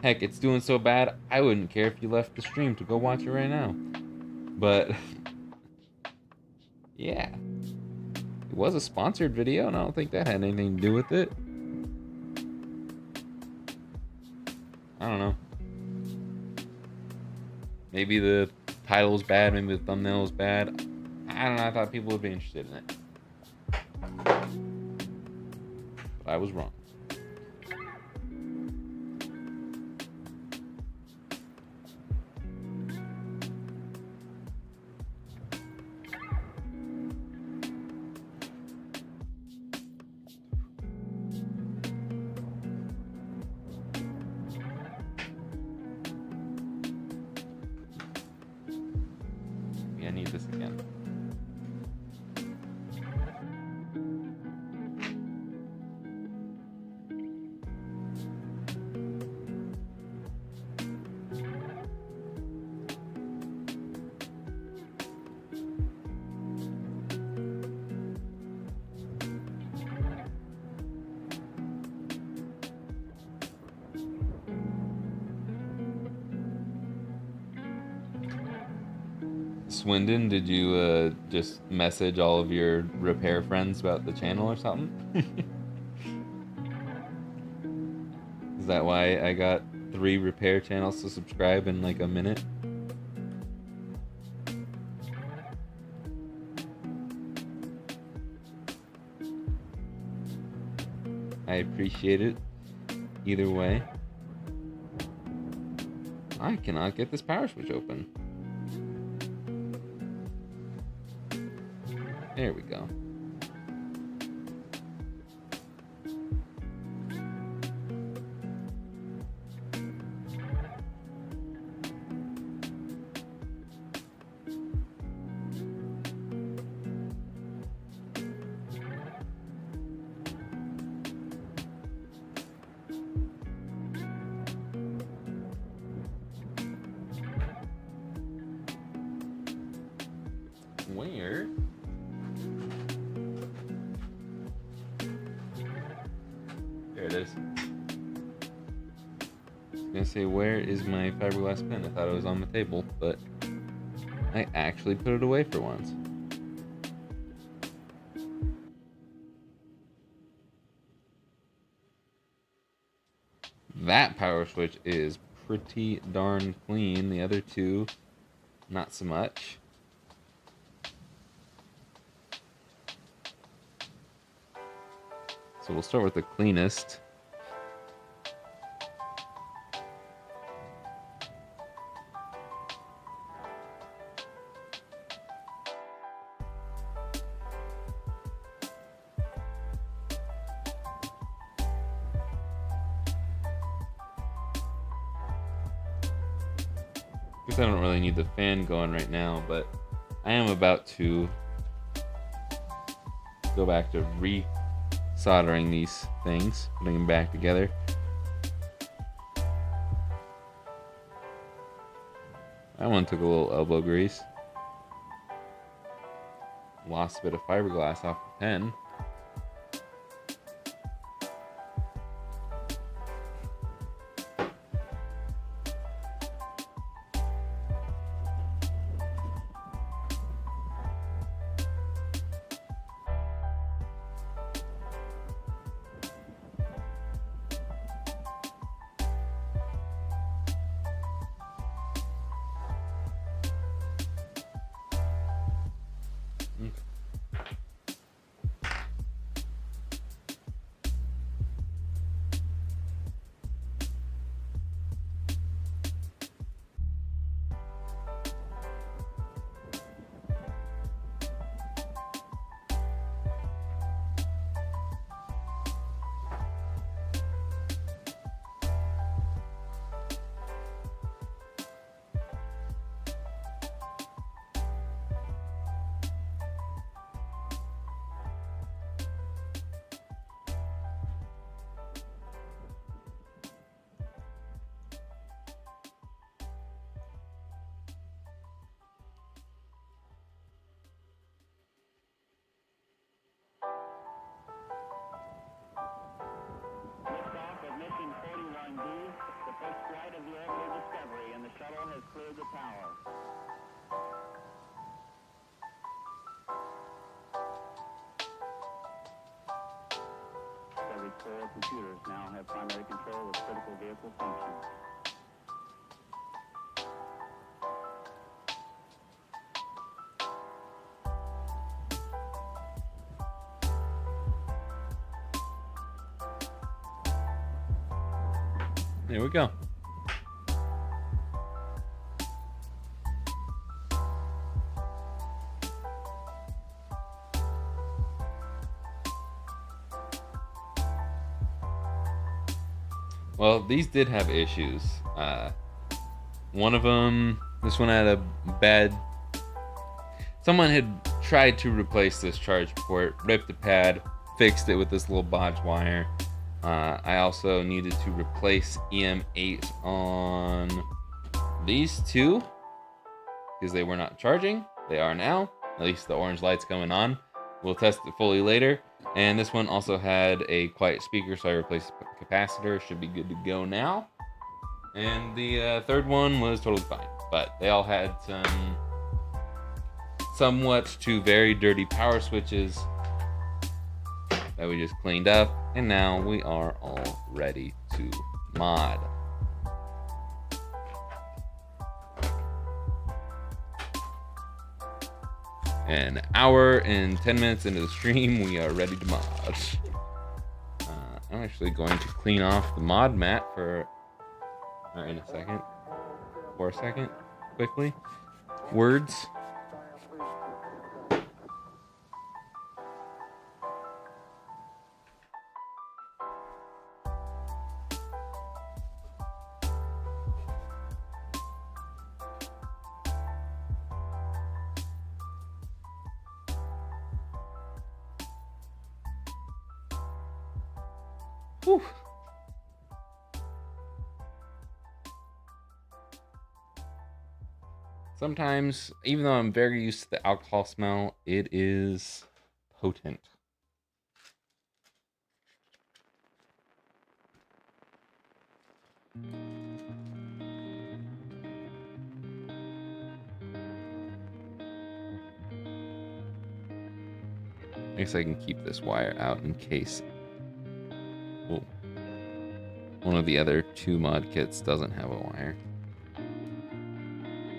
Heck, it's doing so bad, I wouldn't care if you left the stream to go watch it right now. But yeah, it was a sponsored video, and I don't think that had anything to do with it. I don't know. Maybe the title's bad, maybe the thumbnail's bad. I don't know, I thought people would be interested in it. But I was wrong. I need this again. Swindon, did you just message all of your repair friends about the channel or something? Is that why I got 3 repair channels to subscribe in like a minute? I appreciate it either way. I cannot get this power switch open. There we go. Where? There it is. I was gonna say, where is my fiberglass pen? I thought it was on the table, but I actually put it away for once. That power switch is pretty darn clean. The other two, not so much. So we'll start with the cleanest. Guess I don't really need the fan going right now, but I am about to go back to soldering these things, putting them back together. That one took a little elbow grease. Lost a bit of fiberglass off the pen. power. Every core of computers now have primary control of critical vehicle functions. There we go. Well, these did have issues. One of them, this one had a bad... Someone had tried to replace this charge port, ripped the pad, fixed it with this little bodge wire. I also needed to replace EM8 on these two because they were not charging. They are now. At least the orange light's coming on. We'll test it fully later. And this one also had a quiet speaker, so I replaced the capacitor. Should be good to go now. And the third one was totally fine. But they all had some somewhat to very dirty power switches that we just cleaned up. And now we are all ready to mod. An hour and 10 minutes into the stream, we are ready to mod. I'm actually going to clean off the mod mat for a second. For a second, quickly. Words. Whew. Sometimes, even though I'm very used to the alcohol smell, it is potent. I guess I can keep this wire out in case one of the other two mod kits doesn't have a wire.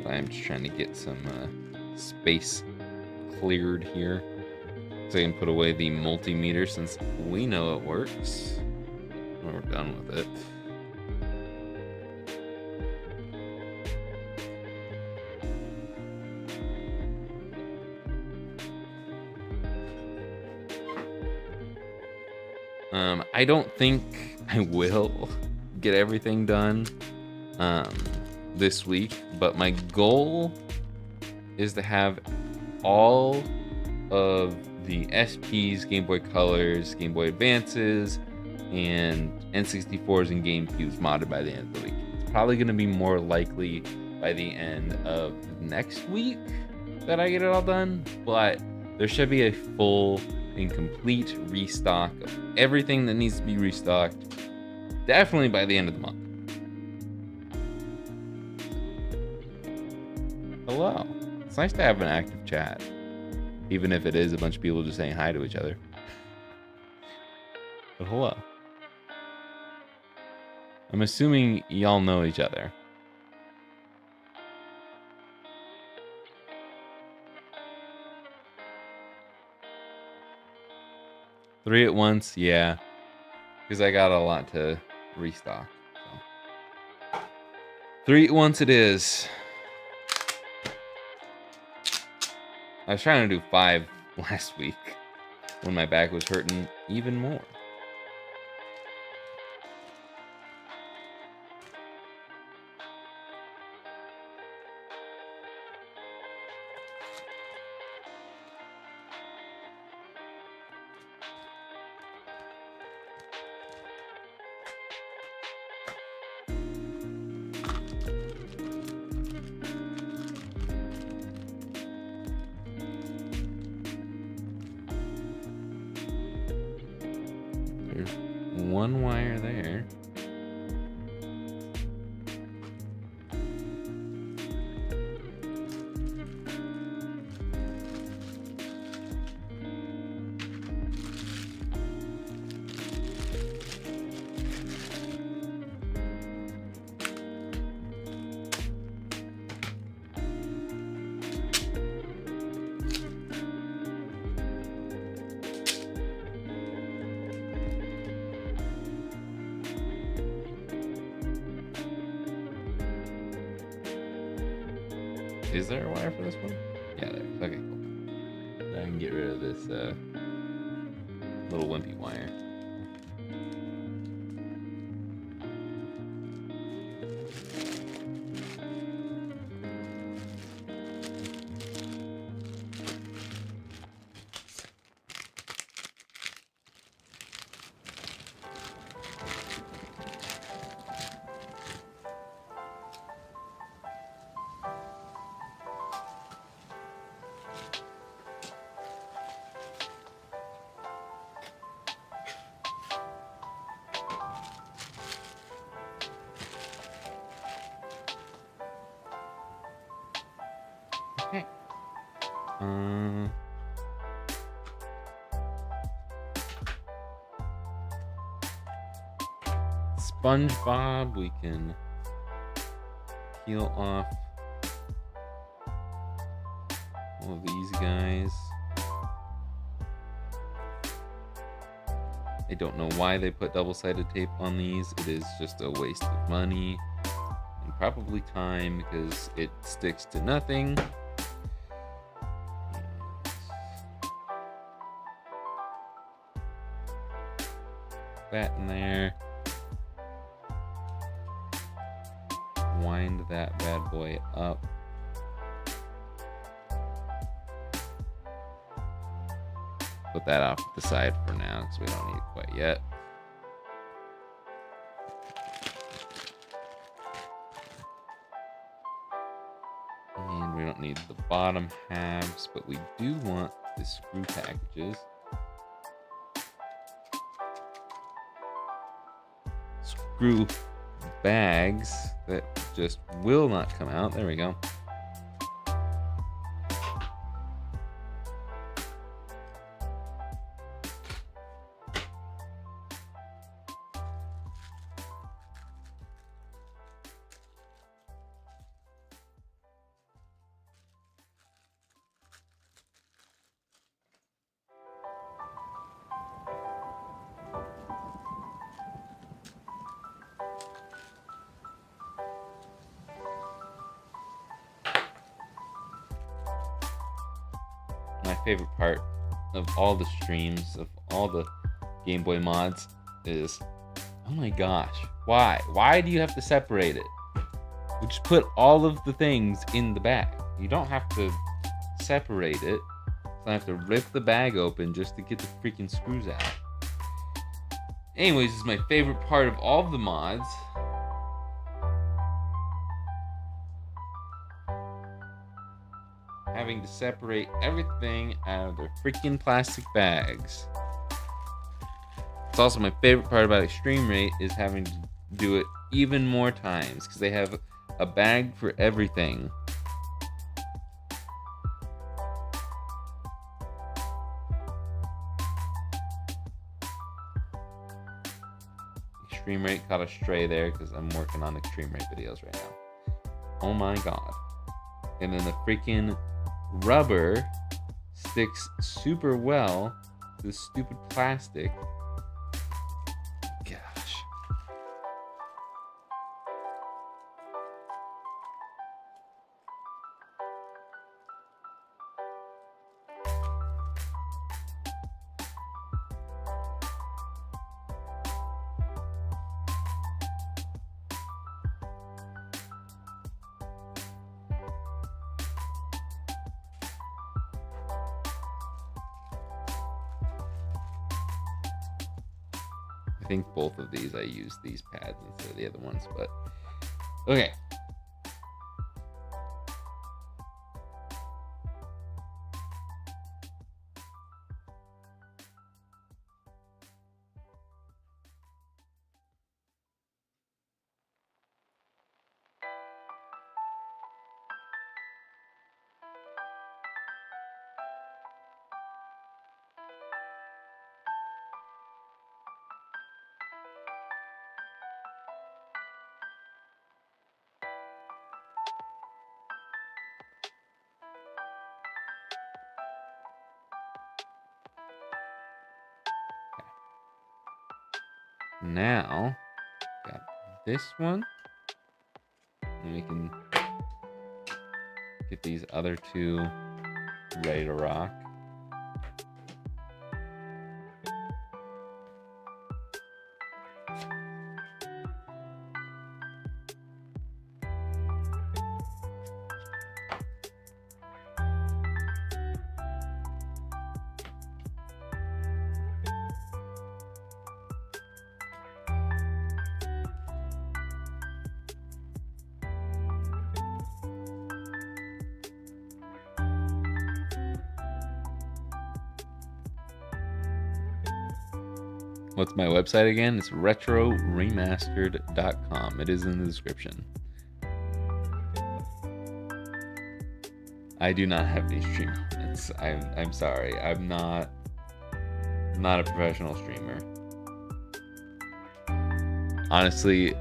But I'm just trying to get some space cleared here so I can put away the multimeter since we know it works when we're done with it. I don't think I will get everything done this week, but my goal is to have all of the SPs, Game Boy Colors, Game Boy Advances, and N64s and GameCubes modded by the end of the week. It's probably going to be more likely by the end of next week that I get it all done, but there should be a full and complete restock of everything that needs to be restocked definitely by the end of the month. Hello. It's nice to have an active chat, even if it is a bunch of people just saying hi to each other. But hello. I'm assuming y'all know each other. Three at once, yeah. Because I got a lot to restock. So. 3 at once it is. I was trying to do 5 last week when my back was hurting even more. One wire there. Is there a wire for this one? Yeah, there is. Okay, cool. Now I can get rid of this little wimpy wire. Okay. SpongeBob, we can peel off all of these guys. I don't know why they put double-sided tape on these. It is just a waste of money and probably time because it sticks to nothing. That in there. Wind that bad boy up. Put that off to the side for now because we don't need it quite yet. And we don't need the bottom halves, but we do want the screw packages. Screw bags that just will not come out. There we go. My favorite part of all the streams, of all the Game Boy mods, is, oh my gosh, why? Why do you have to separate it? We just put all of the things in the bag. You don't have to separate it. So I have to rip the bag open just to get the freaking screws out. Anyways, this is my favorite part of all of the mods. Having to separate everything out of their freaking plastic bags. It's also my favorite part about Extreme Rate is having to do it even more times because they have a bag for everything. Extreme Rate caught a stray there because I'm working on Extreme Rate videos right now. Oh my god. And then the freaking rubber sticks super well to the stupid plastic. Gosh. I think both of these I use these pads instead of the other ones, but okay. Now, got this one. And we can get get these other two ready to rock. What's my website again? It's retroremastered.com. It is in the description. I do not have these stream moments. I'm sorry. I'm not a professional streamer. Honestly,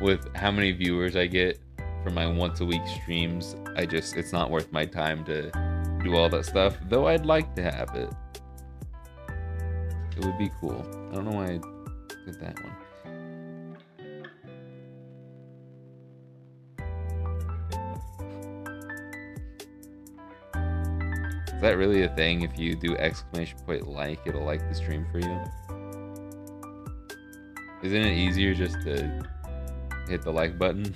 with how many viewers I get for my once a week streams, it's not worth my time to do all that stuff, though I'd like to have it. It would be cool. I don't know why I did that one. Is that really a thing? If you do exclamation point like, it'll like the stream for you? Isn't it easier just to hit the like button?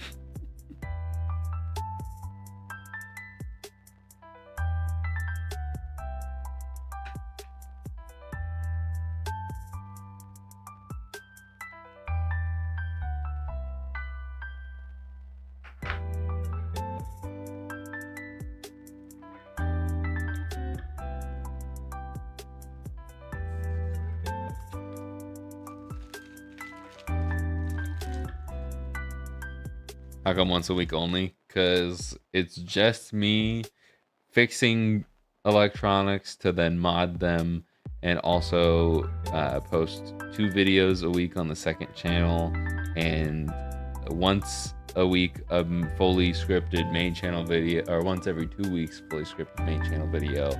How come once a week only? Because it's just me fixing electronics to then mod them and also post 2 videos a week on the second channel, and once a week a fully scripted main channel video, or once every 2 weeks fully scripted main channel video.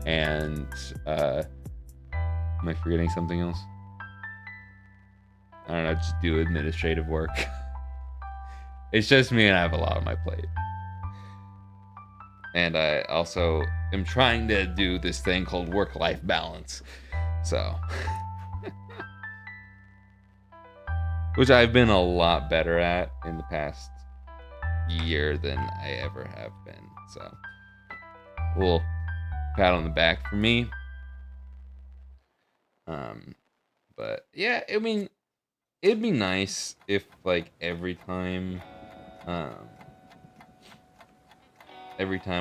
And am I forgetting something else? I don't know, just do administrative work. It's just me and I have a lot on my plate. And I also am trying to do this thing called work-life balance. So. Which I've been a lot better at in the past year than I ever have been. So. A little pat on the back for me. But yeah, I mean, it'd be nice if like every time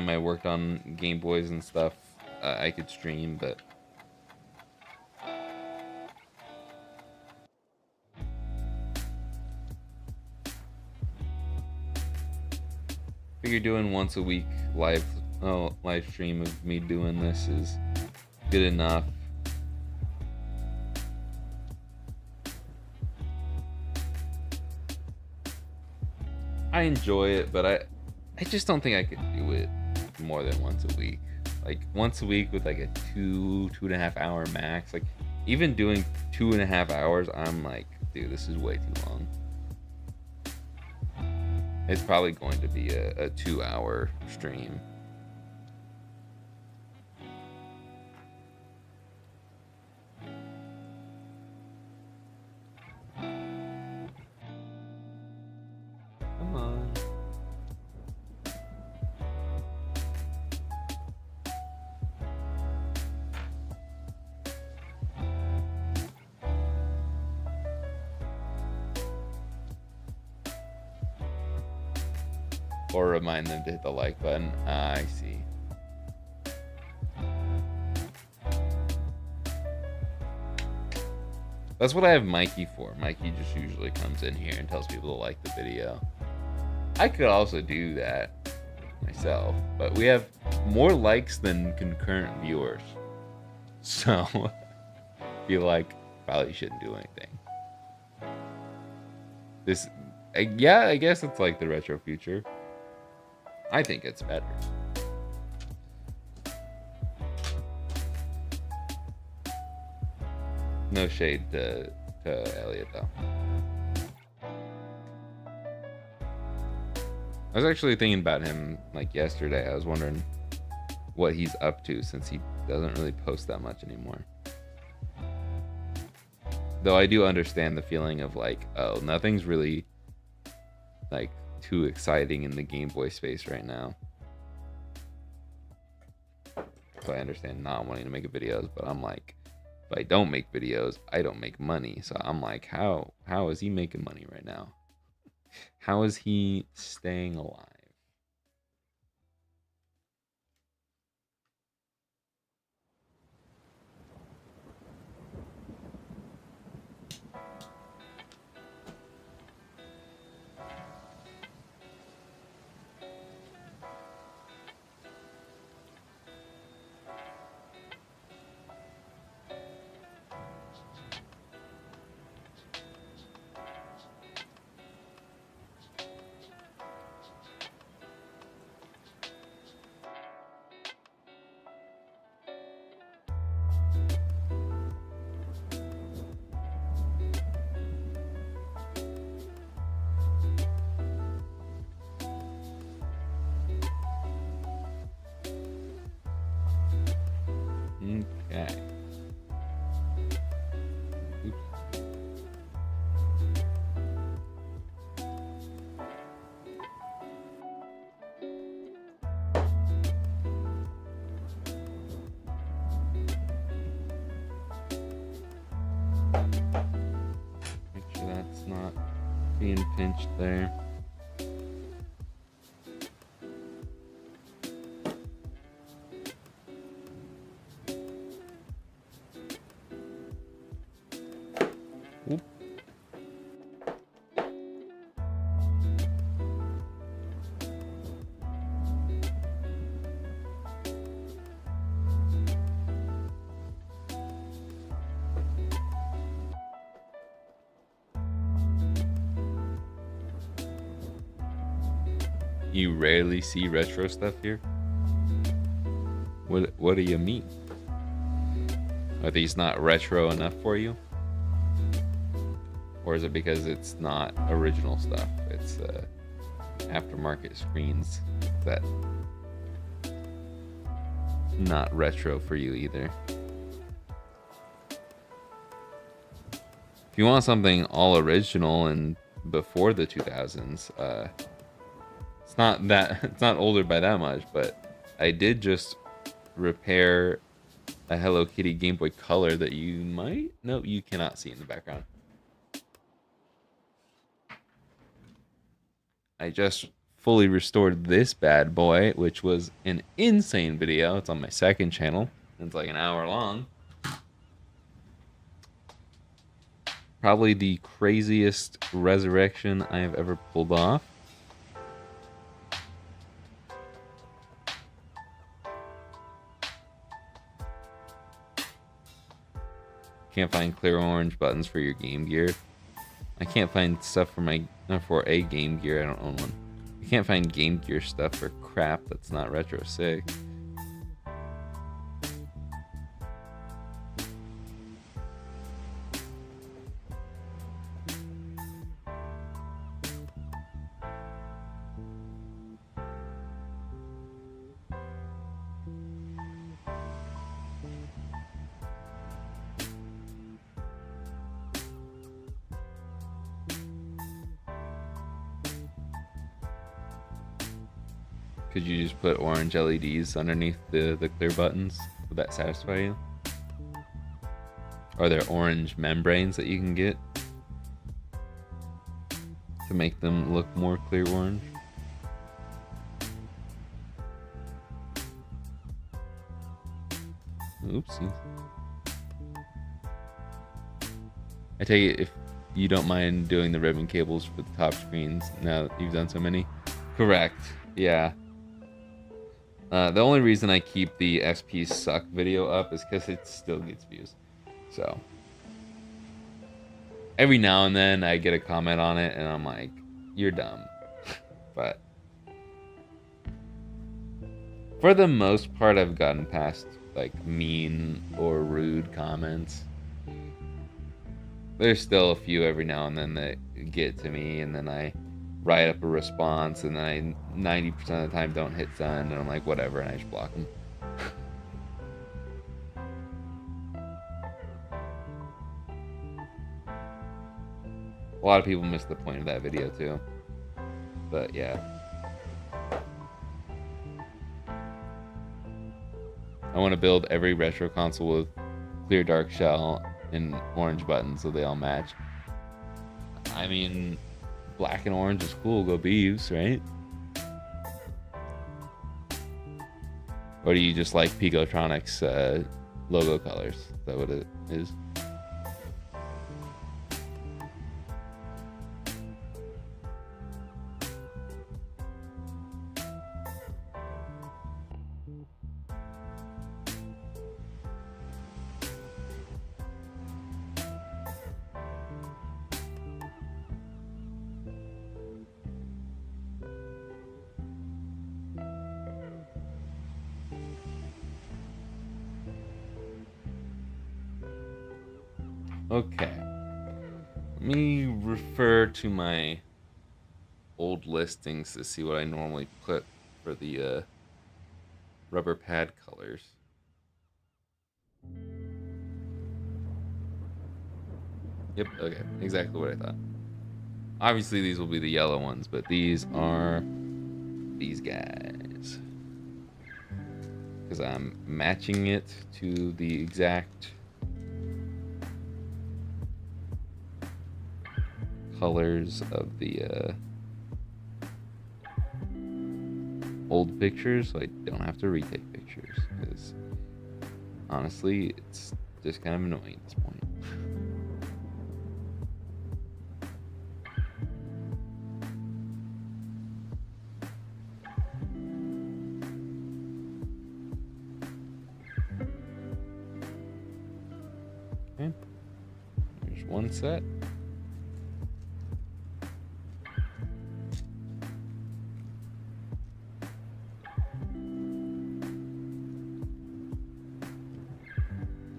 I worked on Game Boys and stuff, I could stream, but figure doing once a week live stream of me doing this is good enough. I enjoy it, but I just don't think I could do it more than once a week. Like once a week with like a 2.5 hour max. Like even doing 2.5 hours, I'm like, dude, this is way too long. It's probably going to be a 2 hour stream. Come on. Or remind them to hit the like button. I see. That's what I have Mikey for. Mikey just usually comes in here and tells people to like the video. I could also do that myself, but we have more likes than concurrent viewers. So, I feel like probably shouldn't do anything. Yeah, I guess it's like the retro future. I think it's better. No shade to Elliot though. I was actually thinking about him like yesterday. I was wondering what he's up to since he doesn't really post that much anymore. Though I do understand the feeling of like, oh, nothing's really like too exciting in the Game Boy space right now. So I understand not wanting to make videos, but I'm like, if I don't make videos, I don't make money. So I'm like, how is he making money right now? How is he staying alive? Okay. Oops. Make sure that's not being pinched there. Oop. You rarely see retro stuff here? What do you mean? Are these not retro enough for you? Or is it because it's not original stuff? It's aftermarket screens that not retro for you either. If you want something all original and before the 2000s, it's not older by that much, but I did just repair a Hello Kitty Game Boy Color that you cannot see in the background. I just fully restored this bad boy, which was an insane video. It's on my second channel. It's like an hour long. Probably the craziest resurrection I have ever pulled off. Can't find clear orange buttons for your Game Gear. I can't find stuff for a Game Gear. I don't own one. I can't find Game Gear stuff for crap that's not retro sick. Could you just put orange LEDs underneath the clear buttons? Would that satisfy you? Are there orange membranes that you can get to make them look more clear orange? Oopsie. I take it if you don't mind doing the ribbon cables for the top screens now that you've done so many. Correct. Yeah. The only reason I keep the SP suck video up is because it still gets views. So every now and then I get a comment on it and I'm like, you're dumb. But for the most part, I've gotten past like mean or rude comments. There's still a few every now and then that get to me, and then I write up a response, and then I 90% of the time don't hit send, and I'm like, whatever, and I just block them. A lot of people miss the point of that video too. But yeah. I want to build every retro console with clear dark shell and orange buttons so they all match. I mean, black and orange is cool. Go Beavs, right? Or do you just like Picotronics logo colors? Is that what it is? Okay. Let me refer to my old listings to see what I normally put for the rubber pad colors. Yep, okay. Exactly what I thought. Obviously, these will be the yellow ones, but these are these guys. Because I'm matching it to the exact colors of the old pictures, so I don't have to retake pictures, because honestly it's just kind of annoying at this point. Okay, there's one set.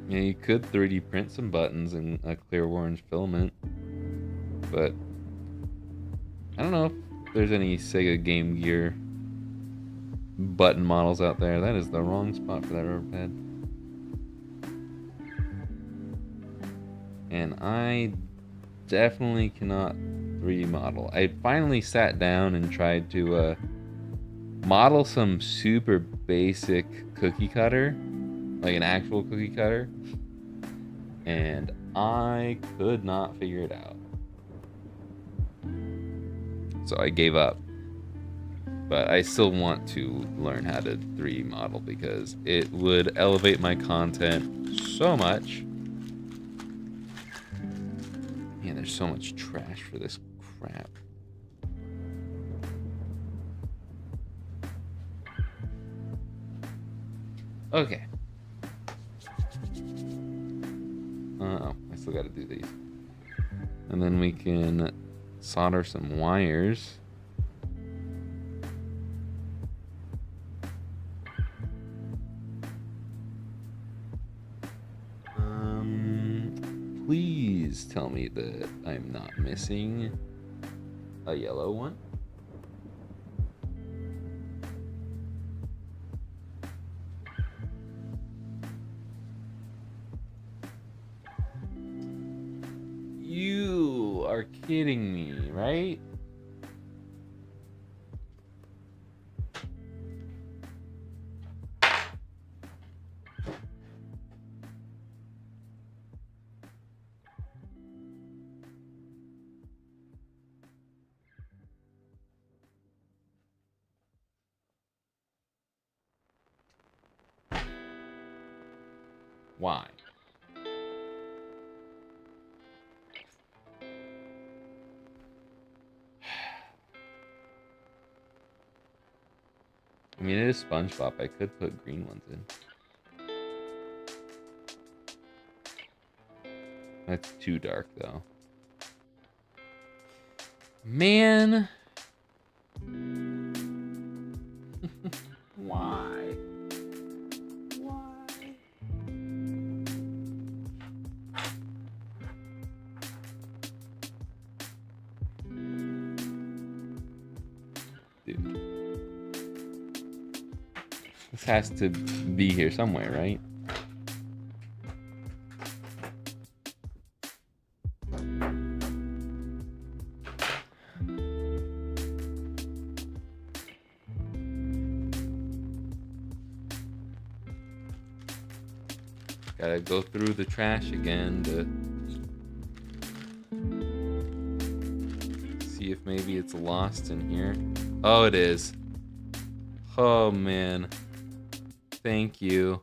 Yeah, you could 3D print some buttons in a clear orange filament, but I don't know if there's any Sega Game Gear button models out there. That is the wrong spot for that rubber pad. And I definitely cannot 3D model. I finally sat down and tried to model some super basic cookie cutter, like an actual cookie cutter, and I could not figure it out. So I gave up. But I still want to learn how to 3D model because it would elevate my content so much. Man, there's so much trash for this crap. Okay. Oh, I still got to do these. And then we can solder some wires. Please tell me that I'm not missing a yellow one. You are kidding me, right? Why? I mean, it is SpongeBob. I could put green ones in. That's too dark, though. Man. Why? Why? Dude. This has to be here somewhere, right? Gotta go through the trash again to see if maybe it's lost in here. Oh, it is. Oh, man. Thank you.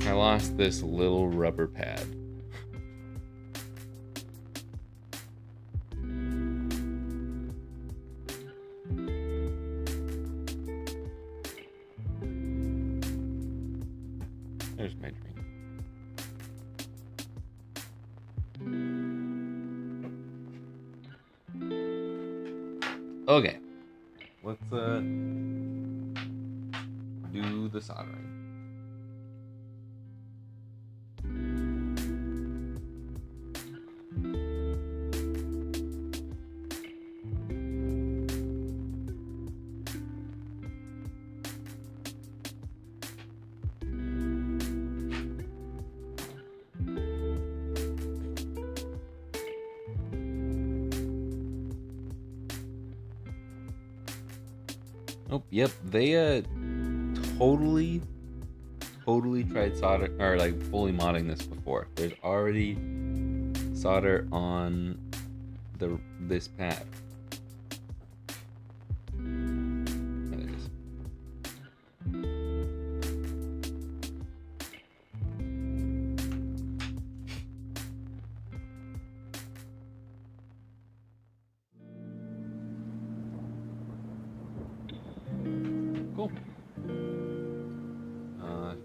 I lost this little rubber pad. There's my drink. Okay. Let's do the soldering. Oh, yep. They totally tried solder or like fully modding this before. There's already solder on this pad. There it is. Cool.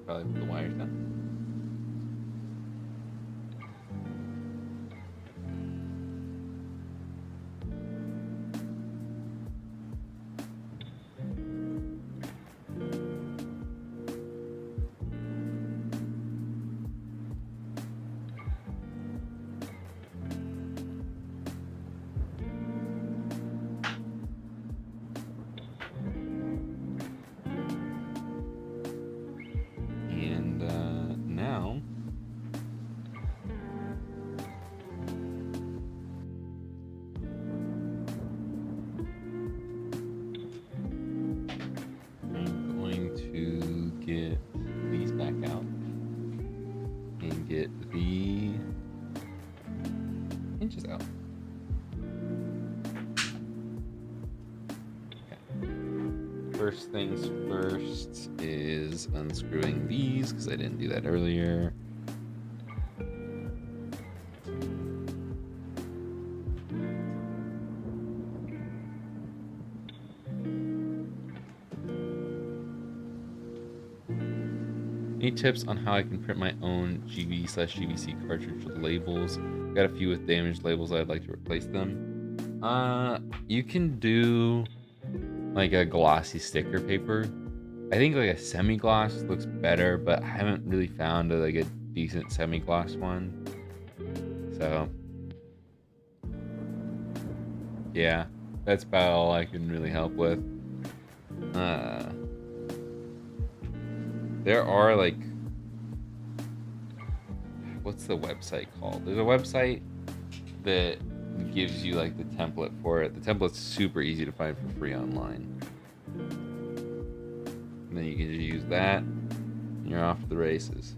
Probably put the wires down. Now I'm going to get these back out and get the hinges out. First things first is unscrewing these because I didn't do that earlier. Any tips on how I can print my own GV/GVC cartridge with labels? Got a few with damaged labels. I'd like to replace them. You can do like a glossy sticker paper. I think like a semi-gloss looks better, but I haven't really found like a decent semi-gloss one. So yeah, that's about all I can really help with. There are like, what's the website called? There's a website that gives you like the template for it. The template's super easy to find for free online. And then you can just use that and you're off to the races.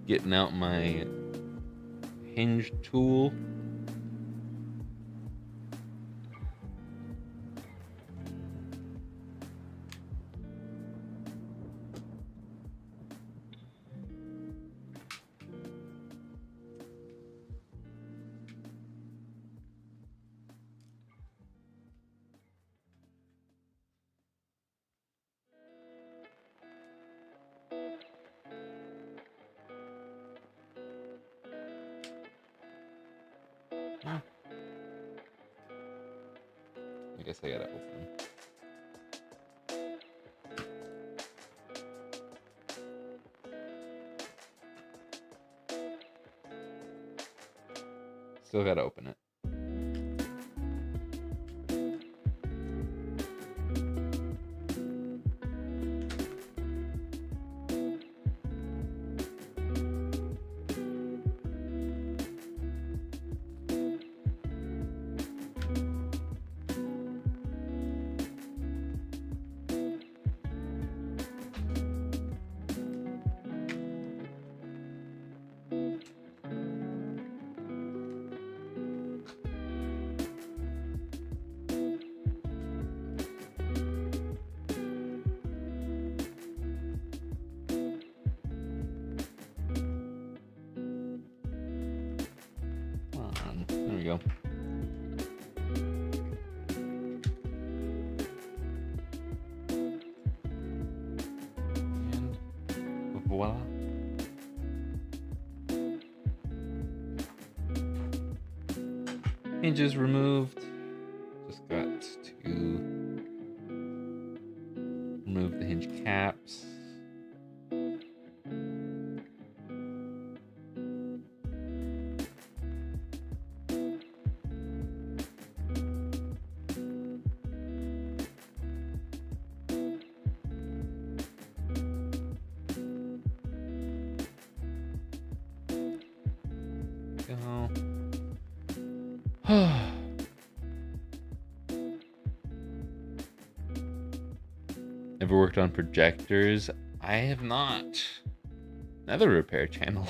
Getting out my hinge tool. guess I gotta open. Still gotta open it. There we go. And voila. Hinges removed. Just got to remove the hinge caps. Ever worked on projectors? I have not. Another repair channel.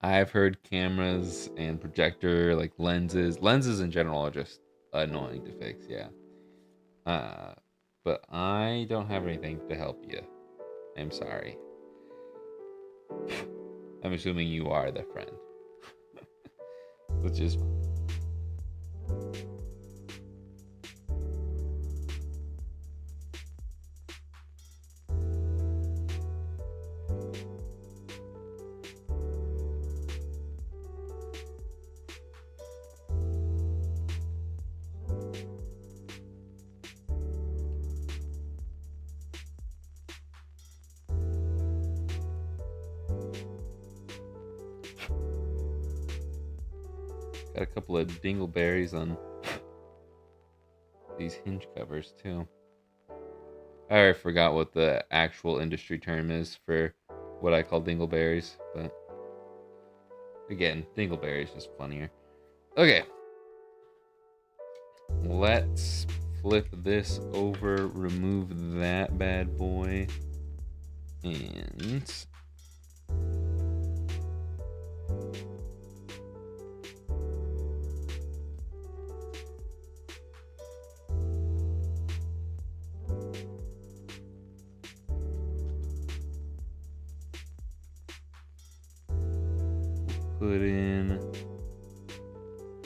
I've heard cameras and projector, like lenses in general are just annoying to fix, yeah. But I don't have anything to help you. I'm sorry. I'm assuming you are the friend. Which is fine. Got a couple of dingleberries on these hinge covers too. I already forgot what the actual industry term is for what I call dingleberries, but again, dingleberries is funnier. Okay. Let's flip this over, remove that bad boy, and put in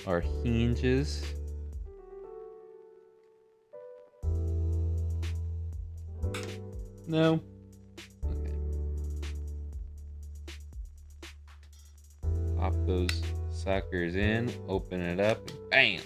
our hinges. No. Okay. Pop those suckers in, open it up, and bam!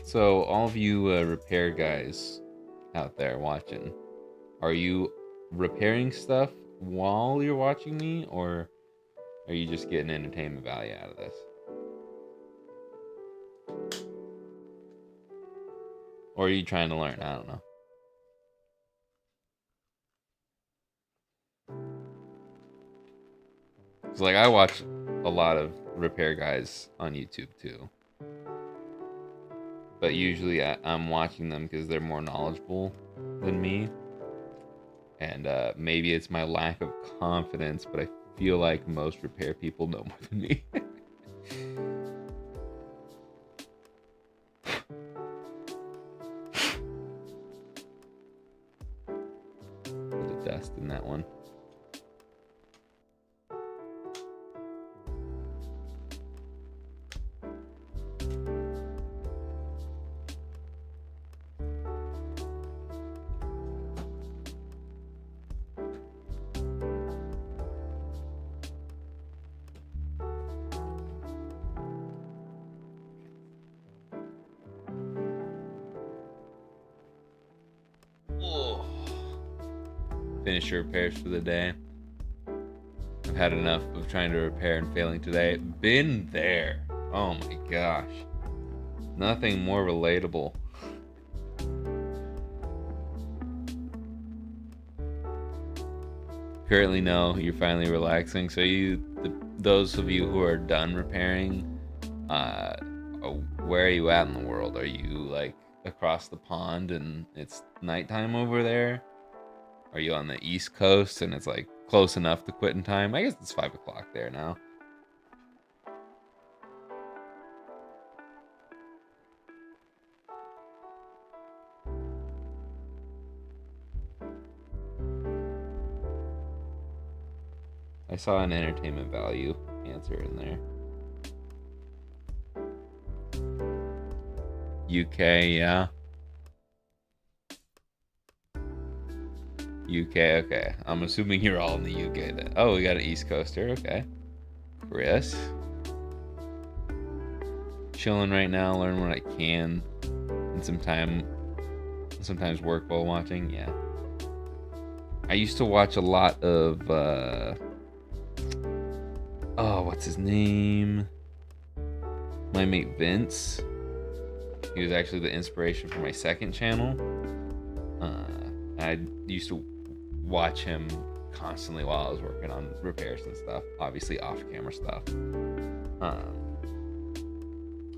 So, all of you repair guys out there watching, are you repairing stuff while you're watching me, or are you just getting entertainment value out of this? Or are you trying to learn? I don't know. It's like I watch a lot of repair guys on YouTube too. But usually I'm watching them because they're more knowledgeable than me. And maybe it's my lack of confidence, but I feel like most repair people know more than me. Bit of dust in that one. Finish your repairs for the day. I've had enough of trying to repair and failing today. Been there. Oh my gosh. Nothing more relatable. Currently, no, you're finally relaxing. So those of you who are done repairing, where are you at in the world? Are you like across the pond and it's nighttime over there? Are you on the East Coast and it's like close enough to quit in time? I guess it's 5 o'clock there now. I saw an entertainment value answer in there. UK, yeah. UK, okay. I'm assuming you're all in the UK then. Oh, we got an East Coaster, okay. Chris. Chilling right now, learn what I can. And sometimes work while watching, yeah. I used to watch a lot of, what's his name? My mate Vince. He was actually the inspiration for my second channel. I used to watch him constantly while I was working on repairs and stuff, obviously off-camera stuff.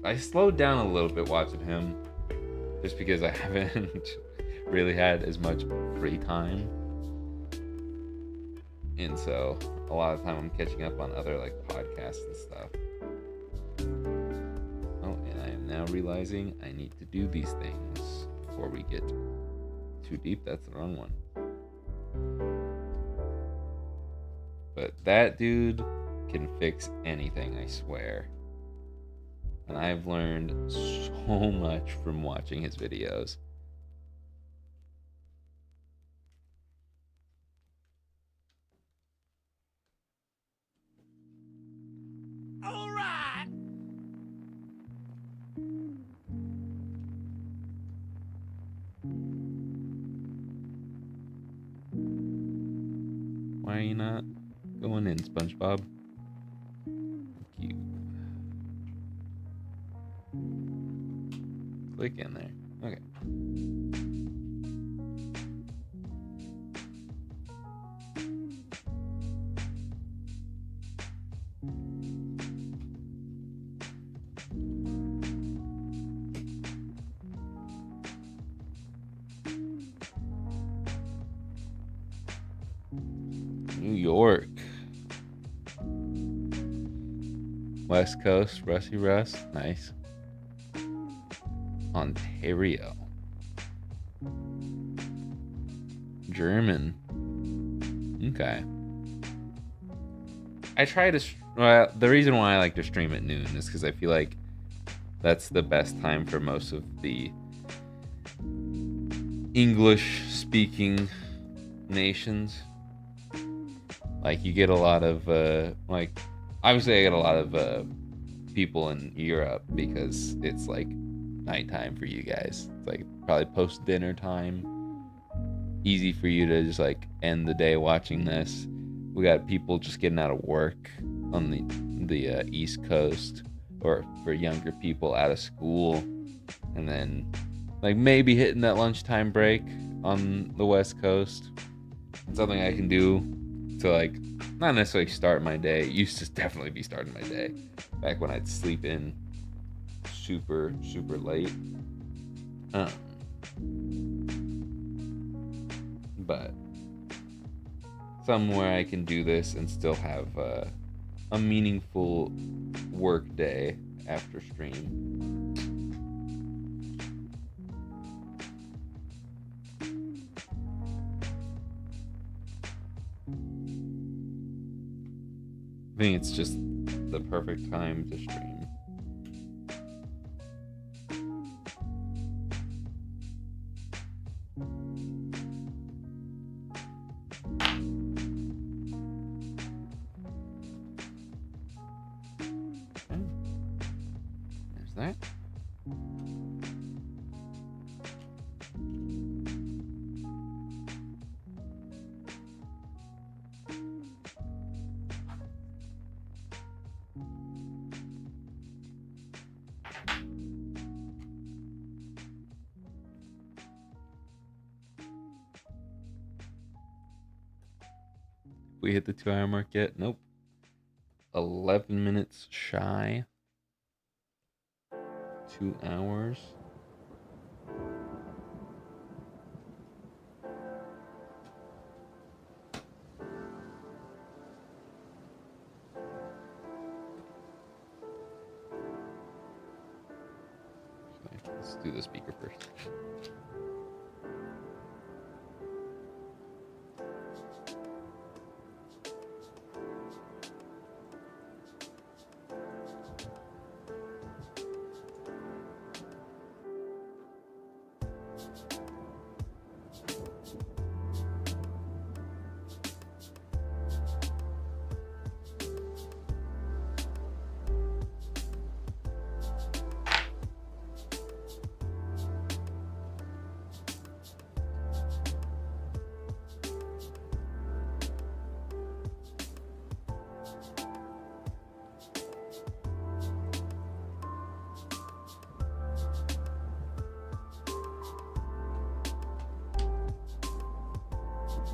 I slowed down a little bit watching him just because I haven't really had as much free time, and so a lot of time I'm catching up on other like podcasts and stuff. Oh, and I am now realizing I need to do these things before we get too deep. That's the wrong one. But that dude can fix anything, I swear. And I've learned so much from watching his videos. All right. Why are you not going in, SpongeBob? Thank you. Click in there. Okay. New York. West Coast, Rusty Russ. Nice. Ontario. German. Okay. I try to... Well, the reason why I like to stream at noon is because I feel like that's the best time for most of the English-speaking nations. Like, you get a lot of, obviously I get a lot of people in Europe because it's, like, nighttime for you guys. It's, like, probably post-dinner time. Easy for you to just, like, end the day watching this. We got people just getting out of work on the East Coast, or for younger people out of school. And then, like, maybe hitting that lunchtime break on the West Coast. It's something I can do to, like, not necessarily start my day. It used to definitely be starting my day back when I'd sleep in super late. But somewhere I can do this and still have a meaningful work day after stream. I think it's just the perfect time to stream. That. We hit the 2-hour mark yet? Nope. 11 minutes shy. 2 hours. Let's do the speaker first.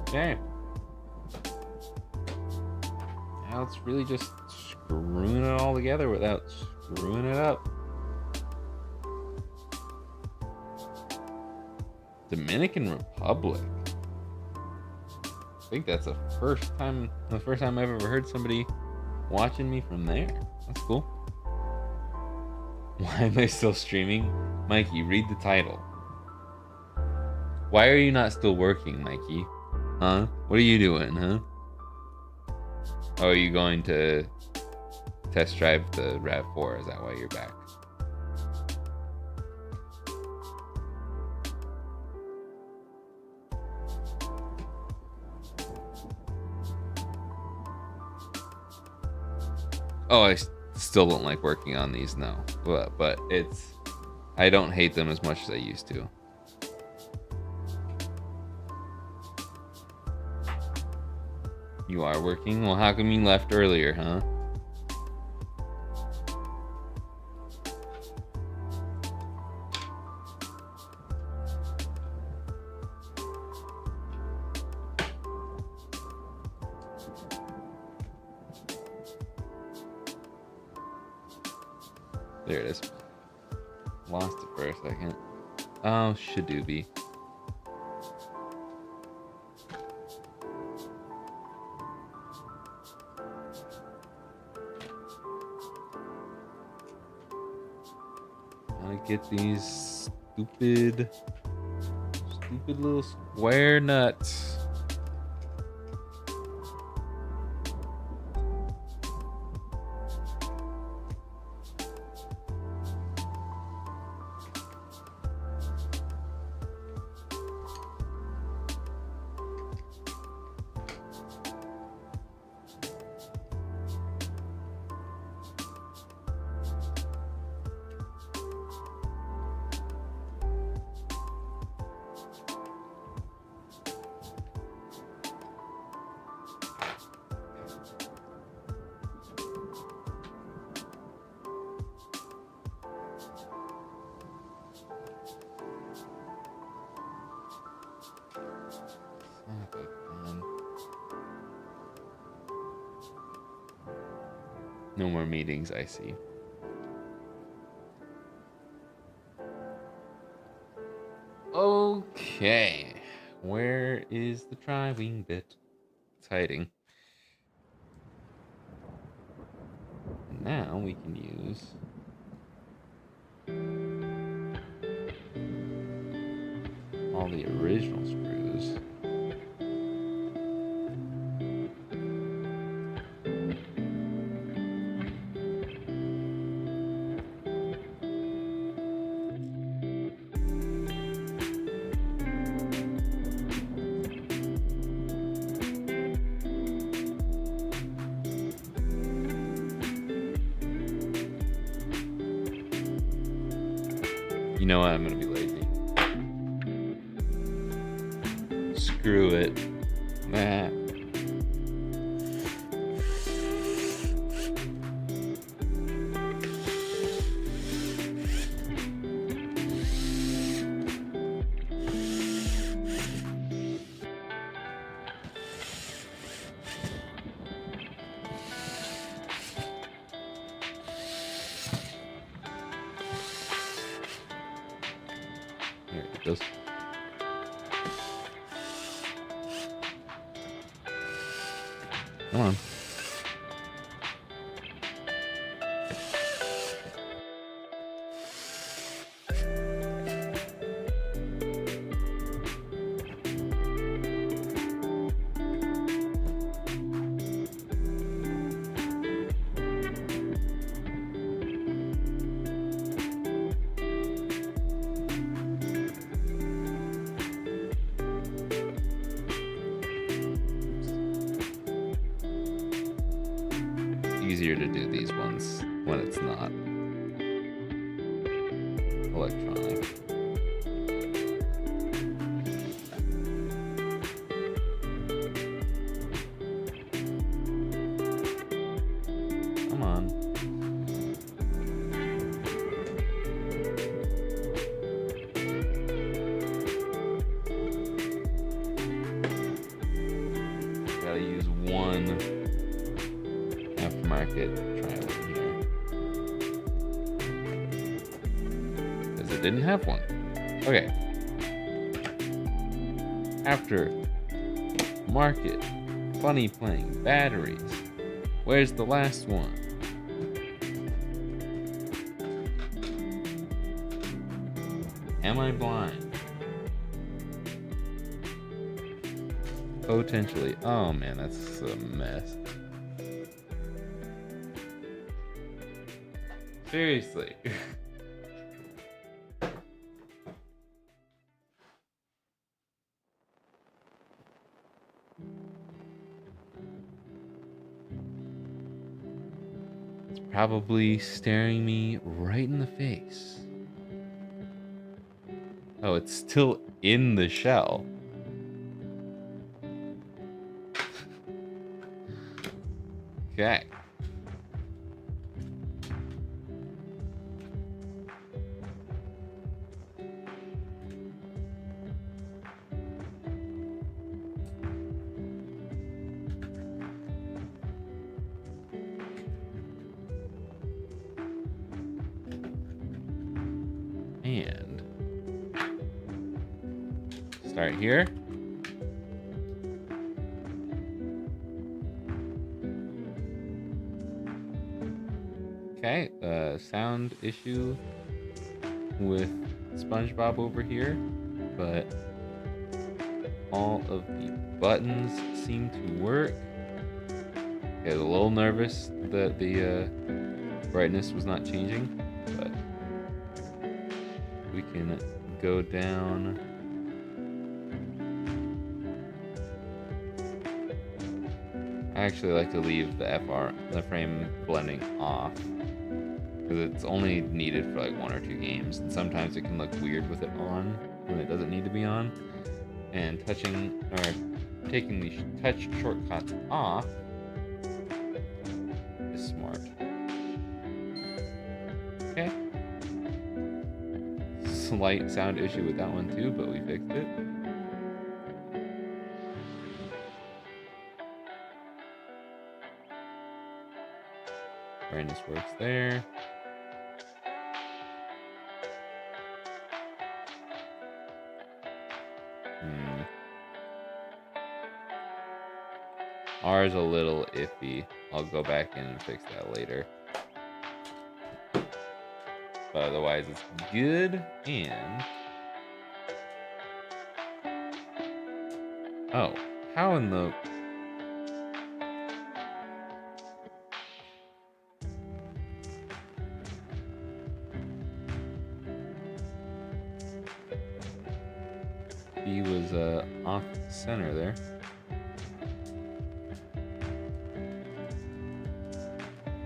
Okay. Now it's really just screwing it all together without screwing it up. Dominican Republic. I think that's the first time I've ever heard somebody watching me from there. That's cool. Why am I still streaming? Mikey, read the title. Why are you not still working, Mikey? Huh? What are you doing, huh? Oh, are you going to test drive the RAV4? Is that why you're back? Oh, I still don't like working on these now, but I don't hate them as much as I used to. You are working? Well, how come you left earlier, huh? There it is. Lost it for a second. Oh, Shadooby. Gotta get these stupid little square nuts. No more meetings, I see. Okay. Where is the driving bit? exciting. And now we can use all the original screws. You know what? I'm gonna be lazy. Screw it. Nah. Here it goes. Come on. Easier to do these ones when it's not electronic. Come on. Gotta use one aftermarket trial here because it didn't have one. Okay. After market, funny playing, batteries. Where's the last one? Am I blind? Potentially. Oh man, that's a mess. Seriously. It's probably staring me right in the face. Oh, it's still in the shell. Okay. And start here. Okay, sound issue with SpongeBob over here, but all of the buttons seem to work. Okay, a little nervous that the brightness was not changing, but we can go down. I actually like to leave the frame blending off, because it's only needed for like 1 or 2 games, and sometimes it can look weird with it on when it doesn't need to be on. And taking the touch shortcuts off is smart. Okay. Slight sound issue with that one too, but we fixed it. Brightness works there. R is a little iffy. I'll go back in and fix that later. But otherwise, it's good. And oh, how in the he was off center there.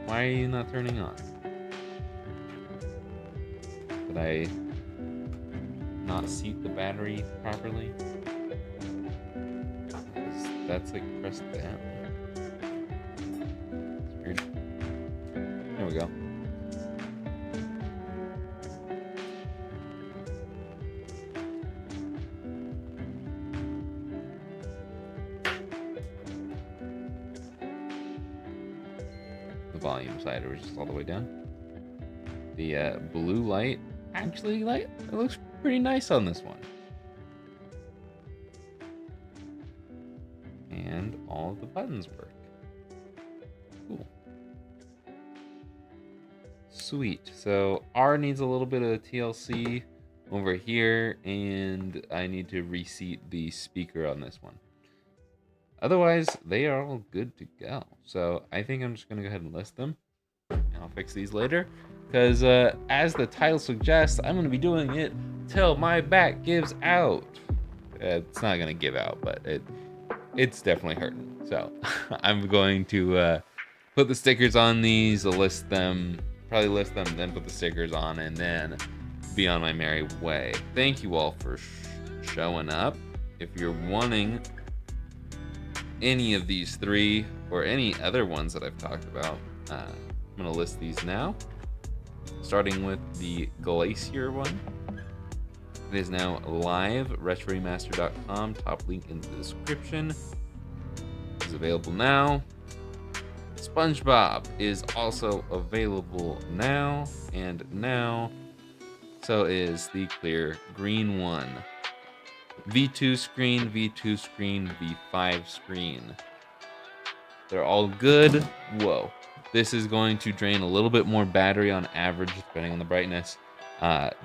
Why are you not turning on? Did I not seat the battery properly? That's like pressed down. It's weird. There we go. The volume slider was just all the way down. The blue light, actually, it looks pretty nice on this one. And all of the buttons work. Cool. Sweet. So R needs a little bit of TLC over here, and I need to reseat the speaker on this one. Otherwise, they are all good to go. So I think I'm just going to go ahead and list them. And I'll fix these later. Because as the title suggests, I'm going to be doing it till my back gives out. It's not going to give out, but it's definitely hurting. So I'm going to put the stickers on these, list them, probably list them, then put the stickers on, and then be on my merry way. Thank you all for showing up. If you're wanting any of these three or any other ones that I've talked about, I'm going to list these now. Starting with the Glacier one. It is now live, retroremaster.com, top link in the description. It's available now. SpongeBob is also available now, and now so is the clear green one. V2 screen, V2 screen, V5 screen. They're all good. Whoa. This is going to drain a little bit more battery on average, depending on the brightness.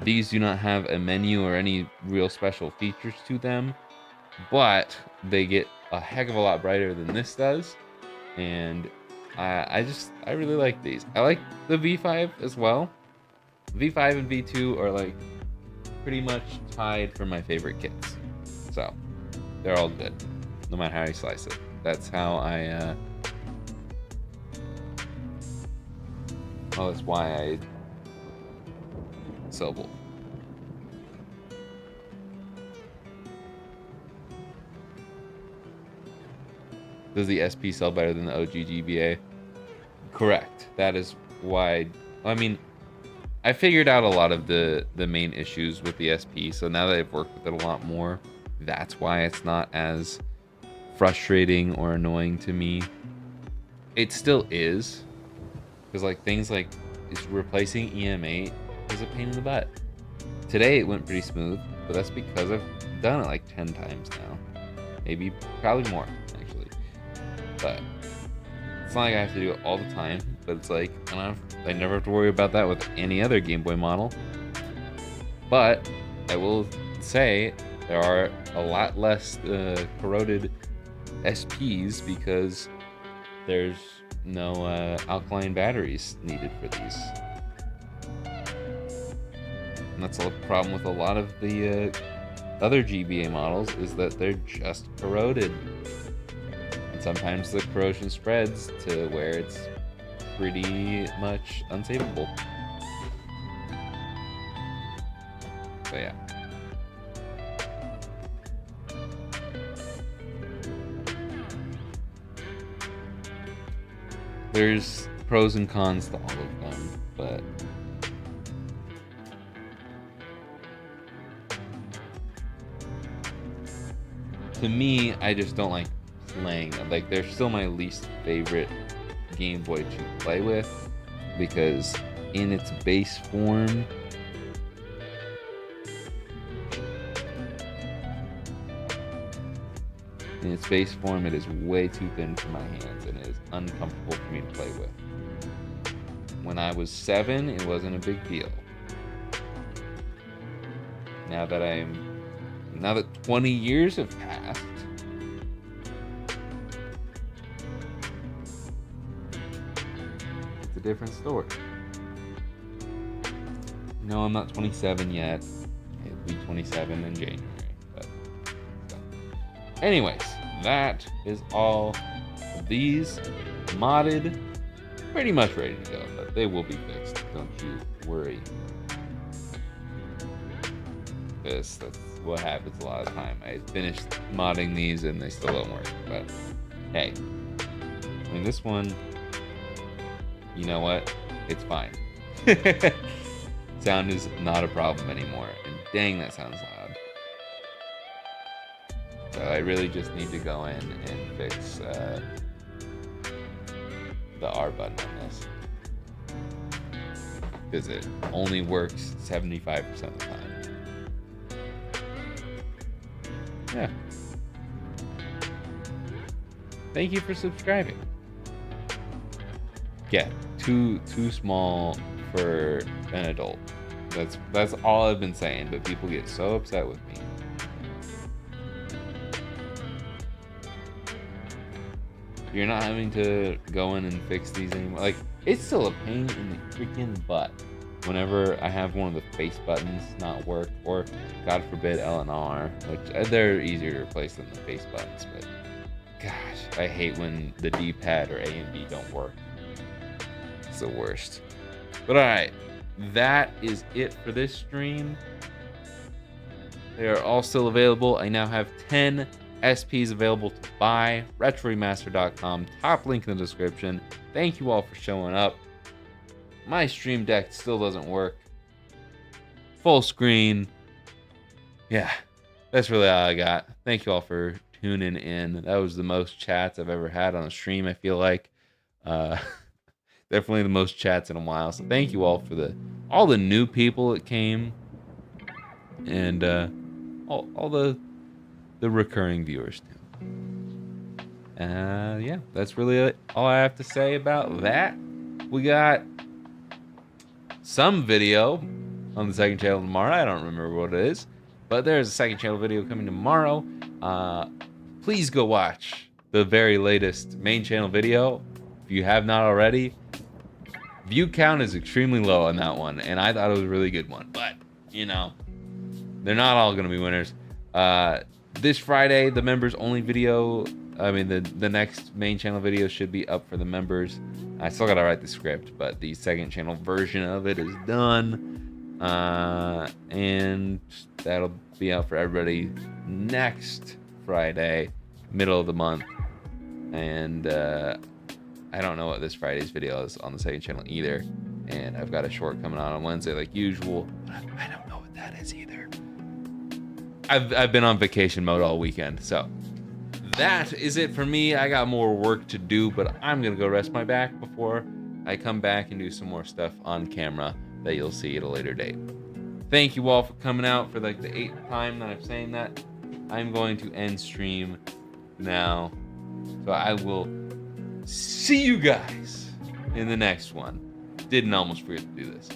These do not have a menu or any real special features to them, but they get a heck of a lot brighter than this does. And I really like these. I like the V5 as well. V5 and V2 are like pretty much tied for my favorite kits. So they're all good, no matter how you slice it. That's how I that's why I sell both. Does the SP sell better than the OG GBA? Correct. That is why. I mean, I figured out a lot of the main issues with the SP, so now that I've worked with it a lot more, that's why it's not as frustrating or annoying to me. It still is, because like things like replacing EM8 is a pain in the butt. Today it went pretty smooth, but that's because I've done it like 10 times now. Maybe, probably more, actually. But it's not like I have to do it all the time, but it's like, I never have to worry about that with any other Game Boy model. But I will say there are a lot less corroded SPs because there's no alkaline batteries needed for these. And that's a problem with a lot of the other GBA models, is that they're just corroded. And sometimes the corrosion spreads to where it's pretty much unsavable. So yeah. There's pros and cons to all of them, but to me, I just don't like playing them. Like, they're still my least favorite Game Boy to play with, because in its base form, In its base form, it is way too thin for my hands, and it is uncomfortable for me to play with. When I was 7, it wasn't a big deal. Now that 20 years have passed, it's a different story. No, I'm not 27 yet. It'll be 27 in January. But so. Anyways, that is all of these modded, pretty much ready to go, but they will be fixed. Don't you worry. That's what happens a lot of the time. I finished modding these and they still don't work, but hey, I mean, this one, you know what? It's fine. Sound is not a problem anymore, and dang, that sounds loud. So I really just need to go in and fix the R button on this, because it only works 75% of the time. Yeah. Thank you for subscribing. Yeah, too small for an adult. That's all I've been saying, but people get so upset with me. You're not having to go in and fix these anymore. Like, it's still a pain in the freaking butt whenever I have one of the face buttons not work, or God forbid L and R, which they're easier to replace than the face buttons, but gosh, I hate when the D-pad or A and B don't work. It's the worst. But alright, that is it for this stream. They are all still available. I now have 10 SPs available to buy. RetroRemaster.com, top link in the description. Thank you all for showing up. My Stream Deck still doesn't work. Full screen. Yeah, that's really all I got. Thank you all for tuning in. That was the most chats I've ever had on a stream, I feel like. Definitely the most chats in a while. So thank you all for all the new people that came, and all the recurring viewers too. Yeah, that's really all I have to say about that. We got some video on the second channel tomorrow. I don't remember what it is, but there's a second channel video coming tomorrow. Please go watch the very latest main channel video if you have not already. View count is extremely low on that one, and I thought it was a really good one, but you know, they're not all gonna be winners. This Friday, the members only video, I mean the next main channel video should be up for the members. I still gotta write the script, but the second channel version of it is done, and that'll be out for everybody next Friday, middle of the month. And I don't know what this Friday's video is on the second channel either, and I've got a short coming out on Wednesday like usual, but I don't know what that is either. I've been on vacation mode all weekend, so that is it for me. I got more work to do, but I'm gonna go rest my back before I come back and do some more stuff on camera that you'll see at a later date. Thank you all for coming out for like the 8th time that I'm saying that. I'm going to end stream now, so I will see you guys in the next one. Didn't almost forget to do this.